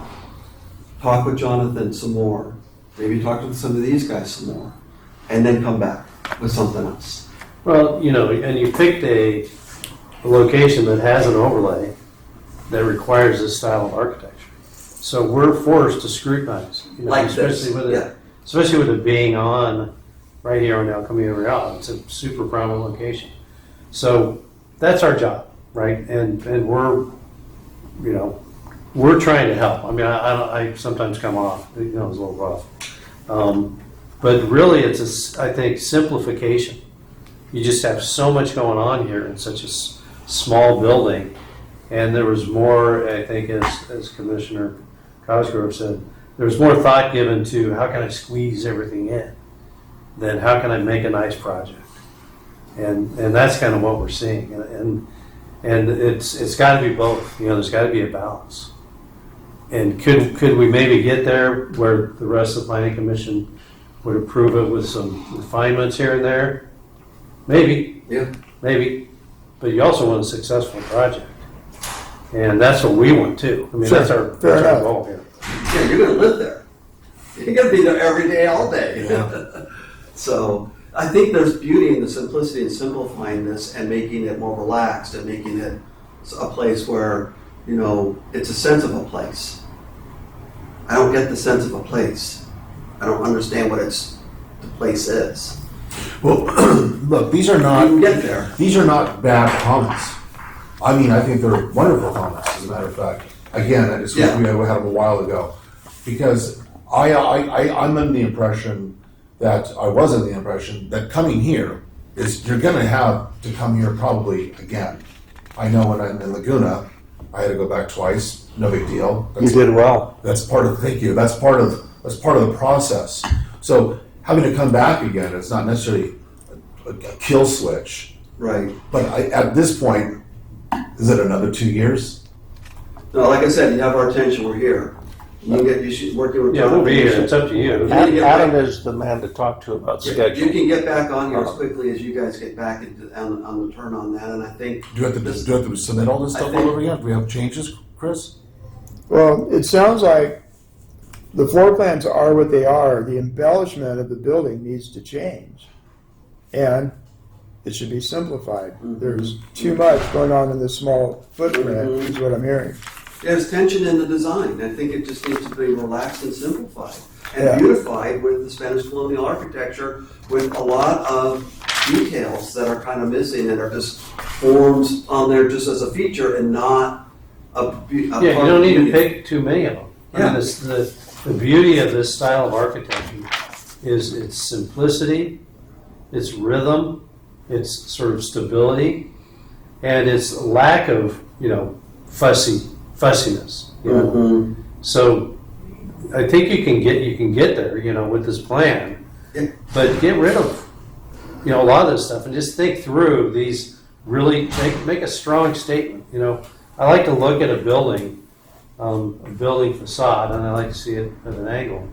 Talk with Jonathan some more. Maybe talk with some of these guys some more. And then come back with something else. Well, and you picked a location that has an overlay that requires this style of architecture. So we're forced to scrutinize, Like this, especially with it being on right here on El Camino Real. It's a super prominent location. So that's our job, right? And we're trying to help. I mean, I sometimes come off, it's a little rough. But really, it's I think, simplification. You just have so much going on here in such a small building. And there was more, I think, as Commissioner Cosgrove said, there was more thought given to how can I squeeze everything in than how can I make a nice project. And that's kind of what we're seeing. And it's got to be both. There's got to be a balance. And could we maybe get there where the rest of the Planning Commission would approve it with some refinements here and there? Maybe. Yeah. Maybe. But you also want a successful project. And that's what we want too. I mean, Sure. that's our goal here. Yeah, you're going to live there. You're going to be there every day, all day. Yeah. So I think there's beauty in the simplicity and simplifying this and making it more relaxed and making it a place where, it's a sense of a place. I don't get the sense of a place. I don't understand what the place is. Well, look, these are You not can get there. these are not bad comments. I mean, I think they're wonderful comments, as a matter of fact. Again, I just wish we had them a while ago, because I'm under the impression that coming here is you're going to have to come here probably again. I know when I'm in Laguna, I had to go back twice. No big deal. You did well. That's part of. Thank you. That's part of the process. So having to come back again, it's not necessarily a kill switch. Right. But at this point, is it another 2 years? No, like I said, you have our attention. We're here. You should work your. Yeah, we'll be here. It's up to you. Adam is the man to talk to about You schedule. can get back on here as quickly as you guys get back on the turn on that, and I think. Do you have to submit all this stuff all over again? Do we have changes, Chris? Well, it sounds like the floor plans are what they are. The embellishment of the building needs to change. And it should be simplified. There's too much going on in this small footprint, is what I'm hearing. There's tension in the design. I think it just needs to be relaxed and simplified and Yeah. beautified with the Spanish colonial architecture, with a lot of details that are kind of missing and are just forms on there just as a feature and not a You don't need to pick too many of them. I mean, Yeah. the beauty of this style of architecture is its simplicity, its rhythm, its sort of stability, and its lack of, fussiness. So I think you can get there, with this plan, Yeah. but get rid of you know, a lot of this stuff and just think through these, really make a strong statement. You know, I like to look at a building facade, and I like to see it at an angle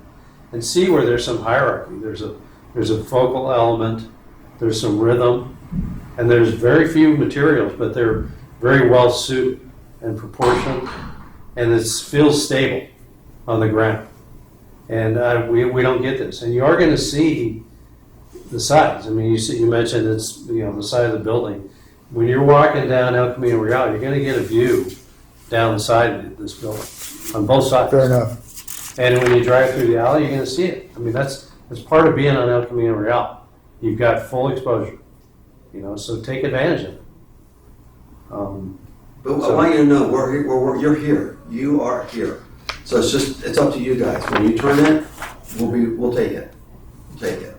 and see where there's some hierarchy. There's a focal element, there's some rhythm, and there's very few materials, but they're very well suited and proportioned, and it feels stable on the ground. And we don't get this. And you are going to see the sides. I mean, you mentioned it's, you know, the side of the building. When you're walking down El Camino Real, you're going to get a view down the side of this building on both sides. Fair enough. And when you drive through the alley, you're going to see it. I mean, that's part of being on El Camino Real. You've got full exposure, you know, so take advantage of it. But I want you to know, you're here. You are here. So it's up to you guys. When you turn it, we'll take it. We'll take it.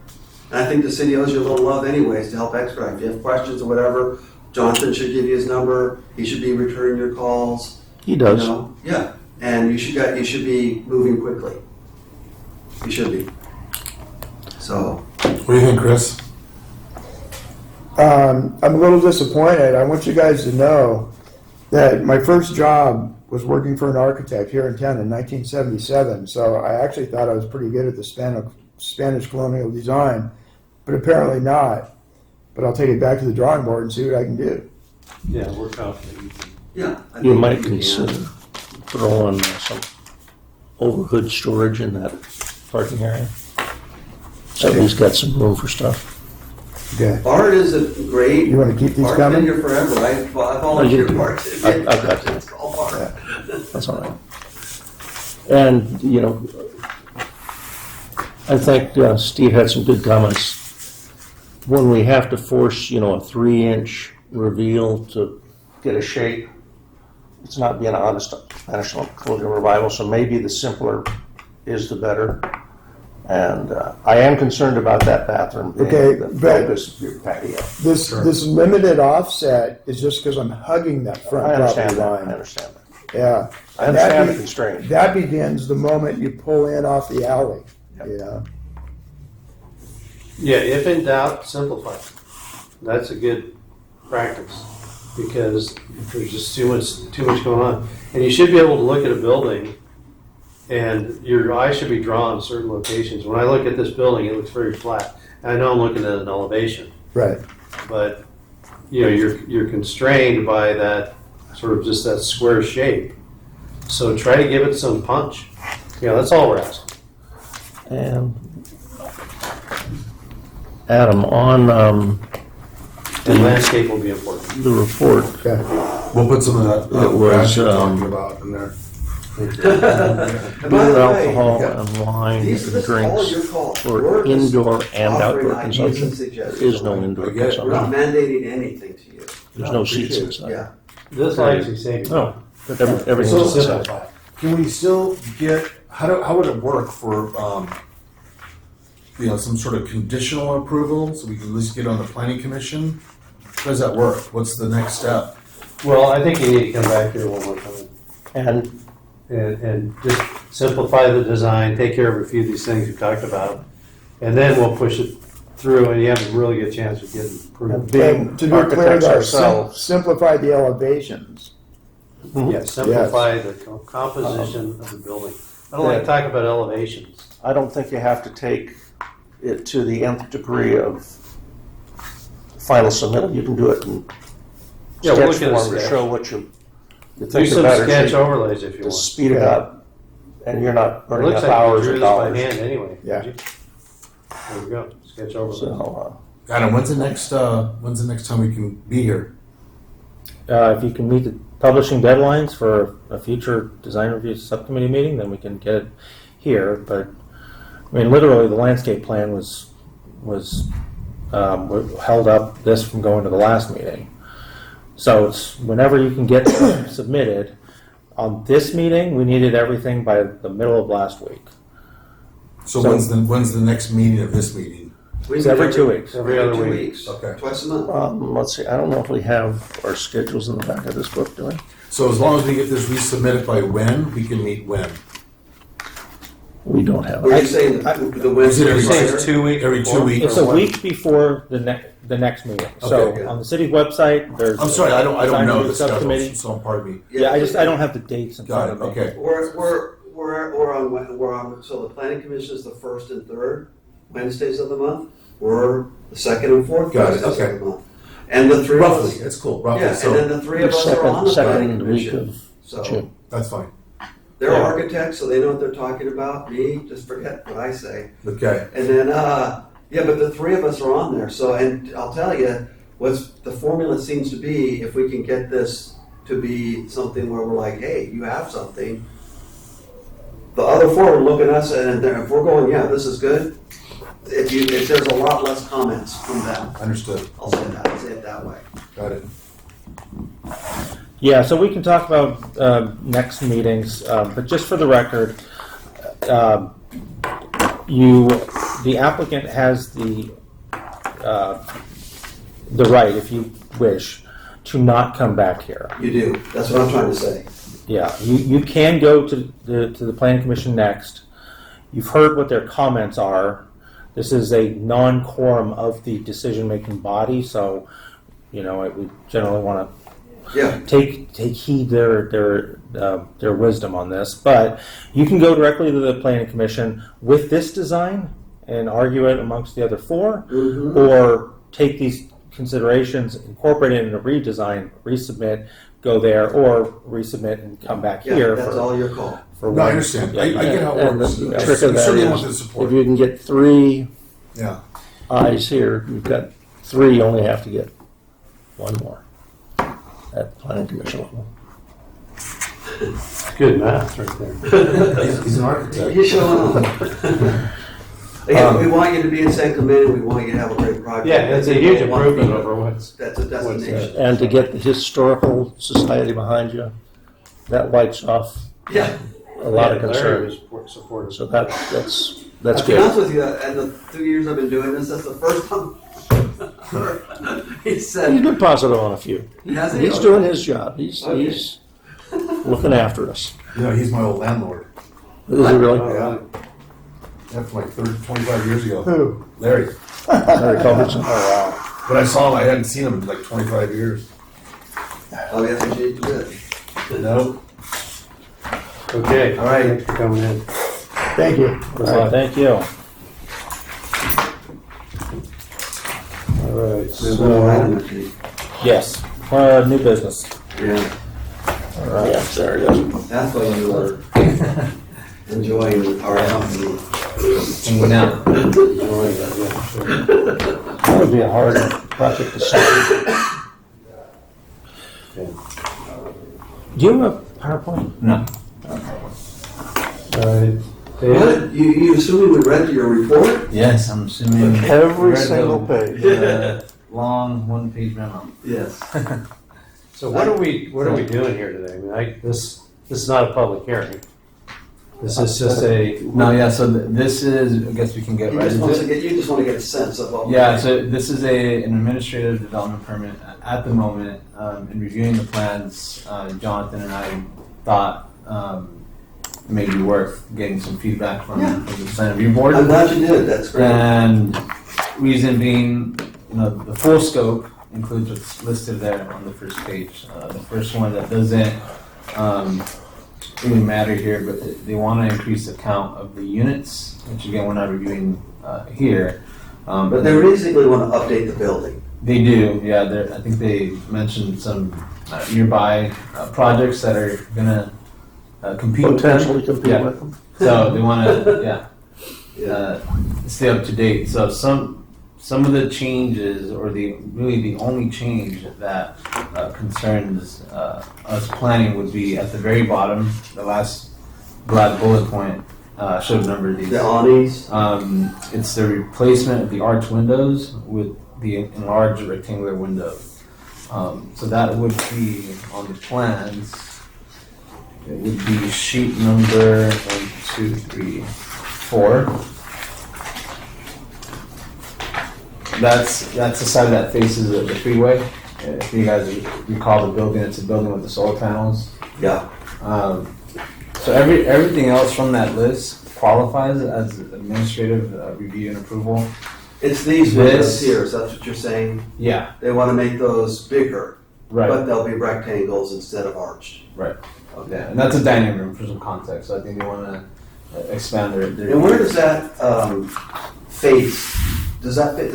And I think the city owes you a little love anyways to help expedite. If you have questions or whatever, Jonathan should give you his number. He should be returning your calls. He does. You know? Yeah. And you should be moving quickly. You should be. So. What do you think, Chris? I'm a little disappointed. I want you guys to know that my first job was working for an architect here in town in 1977. So I actually thought I was pretty good at the Spanish colonial design, but apparently not. But I'll take it back to the drawing board and see what I can do. Yeah, we're confident. Yeah. I You think might can. consider throwing some overhood storage in that parking area. So he's got some room for stuff. Okay. Art is a great. You want to keep these Art's coming? been here forever. I volunteered for art. I've got to. It's called art. That's all right. And, you know, I think Steve had some good comments. When we have to force, you know, a 3-inch reveal to get a shape, it's not being honest National Colonial Revival, so maybe the simpler is the better. And I am concerned about that bathroom being Okay, the but- focus of your patio. This limited offset is just because I'm hugging that front I understand property that. line. I understand that. Yeah. I And understand that the constraint. That begins the moment you pull in off the alley. Yep. You know? Yeah, if in doubt, simplify. That's a good practice because there's just too much going on. And you should be able to look at a building and your eye should be drawn to certain locations. When I look at this building, it looks very flat. I know I'm looking at an elevation, Right. but you know, you're constrained by that sort of just that square shape. So try to give it some punch. Yeah, that's all we're asking. And Adam, on And landscape will be important. the report, Okay. We'll put some of that It was, you're talking about in there. And by beer, the way, alcohol, yeah, and wine these and are just all drinks your calls. for We're just indoor and offering outdoor ideas consumption. and There suggestions. is no indoor I get it. We're not consumption. mandating anything to you. There's no seats inside. Yeah. This will actually save you. No, everything's So- inside. Can we still get, how would it work for, some sort of conditional approval, so we can at least get on the planning commission? How does that work? What's the next step? Well, I think you need to come back here one more time and just simplify the design, take care of a few of these things you talked about, and then we'll push it through and you have a really good chance of getting approved. Being And to be clear, architects though, ourselves, simplify the elevations. Yeah, simplify the composition of the building. I don't like to talk about elevations. I don't think you have to take it to the nth degree of final submittal. You can do it in Yeah, we'll sketch look at a form to sketch. show what you Do think are some better. sketch so you- overlays if you to want. speed it up, and you're not It burning looks up like you hours drew and this by dollars. hand anyway. Yeah. did you? There we go, sketch overlays. So, Adam, when's the next time we can be here? If you can meet the publishing deadlines for a future design review subcommittee meeting, then we can get it here. But I mean, literally, the landscape plan was held up this from going to the last meeting. So it's whenever you can get submitted. On this meeting, we needed everything by the middle of last week. So So- when's the next meeting of this meeting? We It's meet every 2 weeks. Every other 2 week. weeks. Okay. Twice a month. let's see. I don't know if we have our schedules in the back of this book, do we? So as long as we get this resubmitted by when, we can meet when? We don't have Were it. you saying the Wednesday You're saying prior? it's every 2 weeks? It's a week before the next meeting. So Okay, good. on the city's website, there's. I'm sorry, I don't design know review the subcommittee. schedule, so pardon me. Yeah, I don't have the dates in Got front it, of me. okay. We're on, so the planning commission is the first and third Wednesdays of the month. We're the second and fourth Got it, Wednesdays okay. of the month. And the three of Roughly, us, it's cool, yeah, roughly, and so then the three of us are on the planning Second week commission. of So June. that's fine. they're Yeah. architects, so they know what they're talking about. Me, just forget what I say. Okay. And then, yeah, but the three of us are on there. So, and I'll tell you, what's the formula seems to be, if we can get this to be something where we're like, hey, you have something. The other four will look at us, and if we're going, yeah, this is good. If there's a lot less comments from them, Understood. I'll say it that way. Got it. Yeah, so we can talk about next meetings, but just for the record, the applicant has the right, if you wish, to not come back here. You do. That's what I'm trying to say. Yeah, you can go to the planning commission next. You've heard what their comments are. This is a non-quorum of the decision-making body, so we generally want to Yeah. take heed their wisdom on this. But you can go directly to the planning commission with this design and argue it amongst the other four, Mhm. or take these considerations, incorporate it in a redesign, resubmit, go there, or resubmit and come back Yeah, here that's all your call. for No, I one. understand. Yeah, I get how it And works. the I trick of that certainly want is, the support. if you can get 3 Yeah. ayes here, you've got 3, you only have to get 1 more at planning commission level. Good math right there. He's an architect. You showing up. Again, we want you to be in San Clemente. We want you to have a great project. Yeah, it's a huge improvement over what's. That's a destination. And to get the historical society behind you, that lights off Yeah. a lot of Yeah, Larry concerns. was supportive. So that's To be honest good. with you, and the 2 years I've been doing this, that's the first time he He's said, been positive on a few. Has he? He's doing his job. He's Okay. looking after us. You know, he's my old landlord. Is he really? Yeah. That's like 25 years ago. Who? Larry. Larry Culbertson. But I saw him, I hadn't seen him in like 25 years. Oh, yes, I did. Good. No. Okay. All right. Thanks for coming in. Thank you. All right, thank you. All right, So, item, so, actually. Yes, new business. Yeah, All right. Yeah, there it is. that's why you were enjoying our company. Hanging out. enjoying that, yeah, sure. That would be a hard project to start. Do you have a PowerPoint? No. All right. Dave? What? You assuming we read your report? Yes, I'm assuming. Every read single the- page. the long one-page memo. Yes. So what are we doing here today? I mean, this is not a public hearing. This is just a, No, yeah. So this is. I guess we can get You right just want into to it. get, you just want to get a sense of what. Yeah. So this is an administrative development permit at the moment. In reviewing the plans, Jonathan and I thought it may be worth getting some feedback from the design review board. I'm glad you did. That's great. And reason being, the full scope includes what's listed there on the first page. The first one that doesn't really matter here, but they want to increase the count of the units, which again we're not reviewing here. But they basically want to update the building. They do, yeah. I think they mentioned some nearby projects that are gonna compete with them. Potentially compete Yeah. with them. So they want to, stay up to date. So some of the changes, or the only change that concerns us planning would be at the very bottom, the last black bullet point. Should number these. The awnings. It's the replacement of the arch windows with the enlarged rectangular window. So that would be on the plans. It would be sheet number 1, 2, 3, 4. That's the side that faces the freeway. If you guys recall the building, it's a building with the solar panels. Yeah. So everything else from that list qualifies as administrative review and approval. It's these windows here, so that's what you're saying? Yeah, They want to make those bigger, right. but they'll be rectangles instead of arched. Right. Okay. Yeah, and that's a dining room for some context. So I think they want to expand their. And where does that face? Does that fit?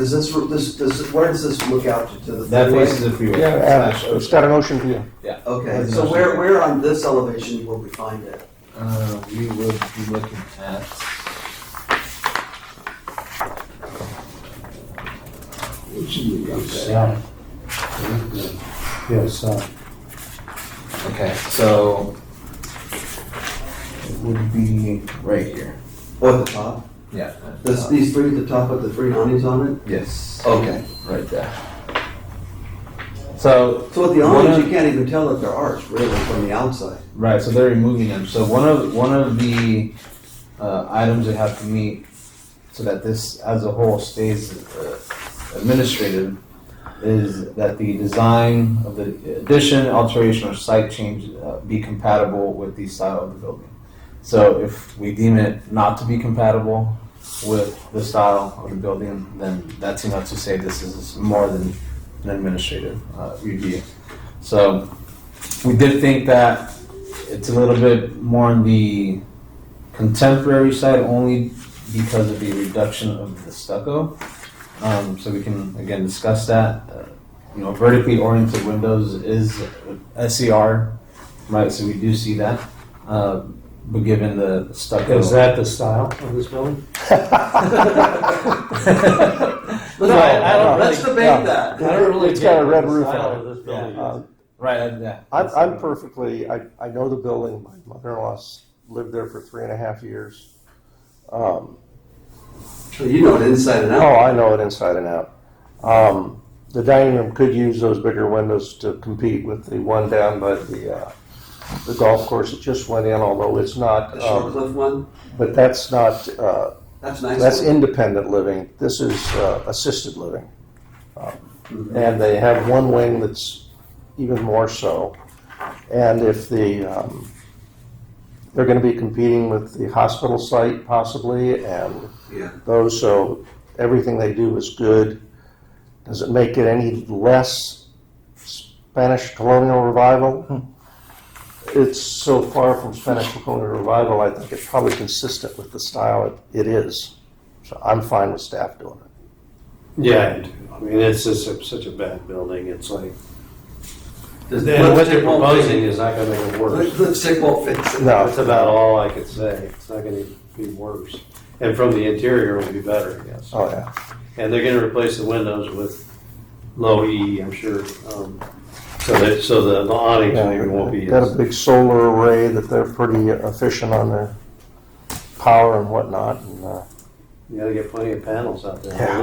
Where does this look out to the? That freeway? faces the freeway. Yeah, Slash it's got an ocean view. Yeah. Okay, so where on this elevation will we find it? We would be looking at. South. Yes, Okay, so it would be right here. Oh, at the top? Yeah. These three at the top with the three awnings on it? Yes. Okay. Right there. So So with the one awnings, of- you can't even tell that they're arched really from the outside. right, so they're removing them. So one of the items they have to meet so that this as a whole stays administrative is that the design of the addition, alteration, or site change be compatible with the style of the building. So if we deem it not to be compatible with the style of the building, then that's enough to say this is more than an administrative review. So we did think that it's a little bit more on the contemporary side only because of the reduction of the stucco. So we can again discuss that. Vertically oriented windows is SER, right? So we do see that. But given the stucco, is that the style of this building? Let's debate that. I don't really It's got a red roof Style on of it. this building. right? Yeah. I'm perfectly, I know the building, my mother-in-law lived there for 3.5 years. So you know it inside and Oh, out. I know it inside and out. The dining room could use those bigger windows to compete with the one down by the golf course that just went in, although it's not, The short cliff one? but that's not, That's nice. that's independent living. This is assisted living. And they have one wing that's even more so. And if they're going to be competing with the hospital site possibly, and Yeah. those, so everything they do is good. Does it make it any less Spanish colonial revival? It's so far from Spanish colonial revival, I think it's probably consistent with the style it is. So I'm fine with staff doing it. Yeah, I do. I mean, it's just such a bad building. It's like, Does and what they're lipstick won't proposing fit- is not gonna make it worse. Lipstick won't fix it. No. That's about all I could say. It's not gonna be worse. And from the interior, it'll be better, I guess. Oh, yeah. And they're gonna replace the windows with low E, I'm sure. So the awnings maybe won't be. Got a big solar array that they're pretty efficient on their power and whatnot. And, You gotta get plenty of panels out there. Yeah.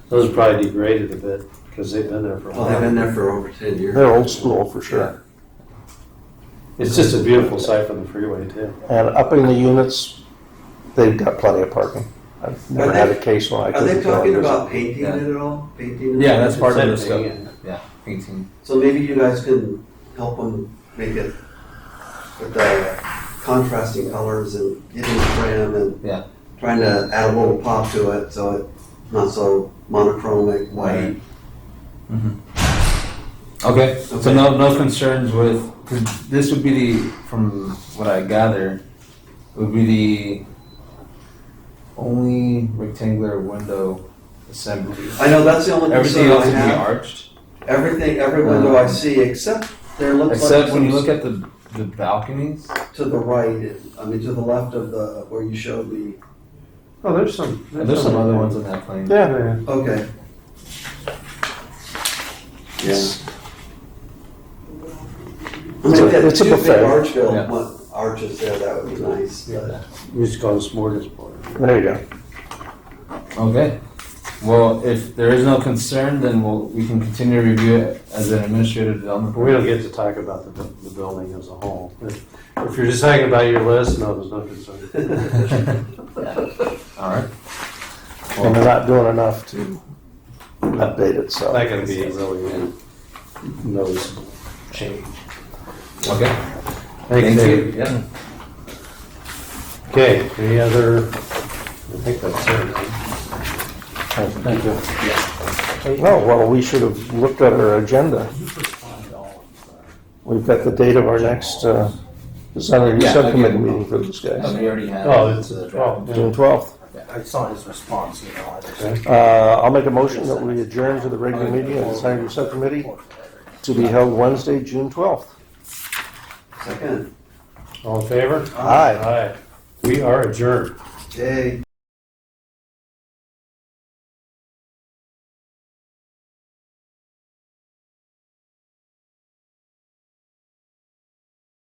Those probably degraded a bit because they've been there for a Well, they've been while. there for over 10 years. they're old school for sure. It's just a beautiful sight from the freeway too. And upping the units, they've got plenty of parking. I've never Are had they- a case when I Are couldn't they go and talking visit. about painting it at all? Painting it? Yeah, that's part of the It's stuff. empty. Yeah, painting. So maybe you guys can help them make it with the contrasting colors and getting the trim and Yeah. trying to add a little pop to it so it's not so monochromic white. Okay. So no concerns with, because this would be from what I gather, would be the only rectangular window assembly. I know that's the only Everything concern else I would be have. arched, Every window I see except there looks except like when you some look at the balconies. to the right. I mean to the left of the where you showed me. Oh, there's some. There's some other ones on that plane. Yeah. Okay. Yeah. It's a Two big buffet. arch-filled Yeah. arches there, that would be nice. but- We just call it smorgasbord. There you go. Okay. Well, if there is no concern, then we can continue to review it as an administrative development. We don't get to talk about the building as a whole. If you're just talking about your list, no, there's no concern. All right. And they're not doing enough to update it, so. Not gonna be really a noticeable change. Okay. Thank Thank you. you. Yeah. Okay, any other, I think that's it. Thank you. Oh, well, we should have looked at our agenda. We've got the date of our next design review Yeah, subcommittee again. meeting for this guys. We already had. Oh, it's the 12th. June 12th. I saw his response, you know. Okay. I'll make a motion that we adjourn to the regular meeting of the design review subcommittee to be held Wednesday, June 12th. Second. All in favor? Aye. Aye. We are adjourned. Yay.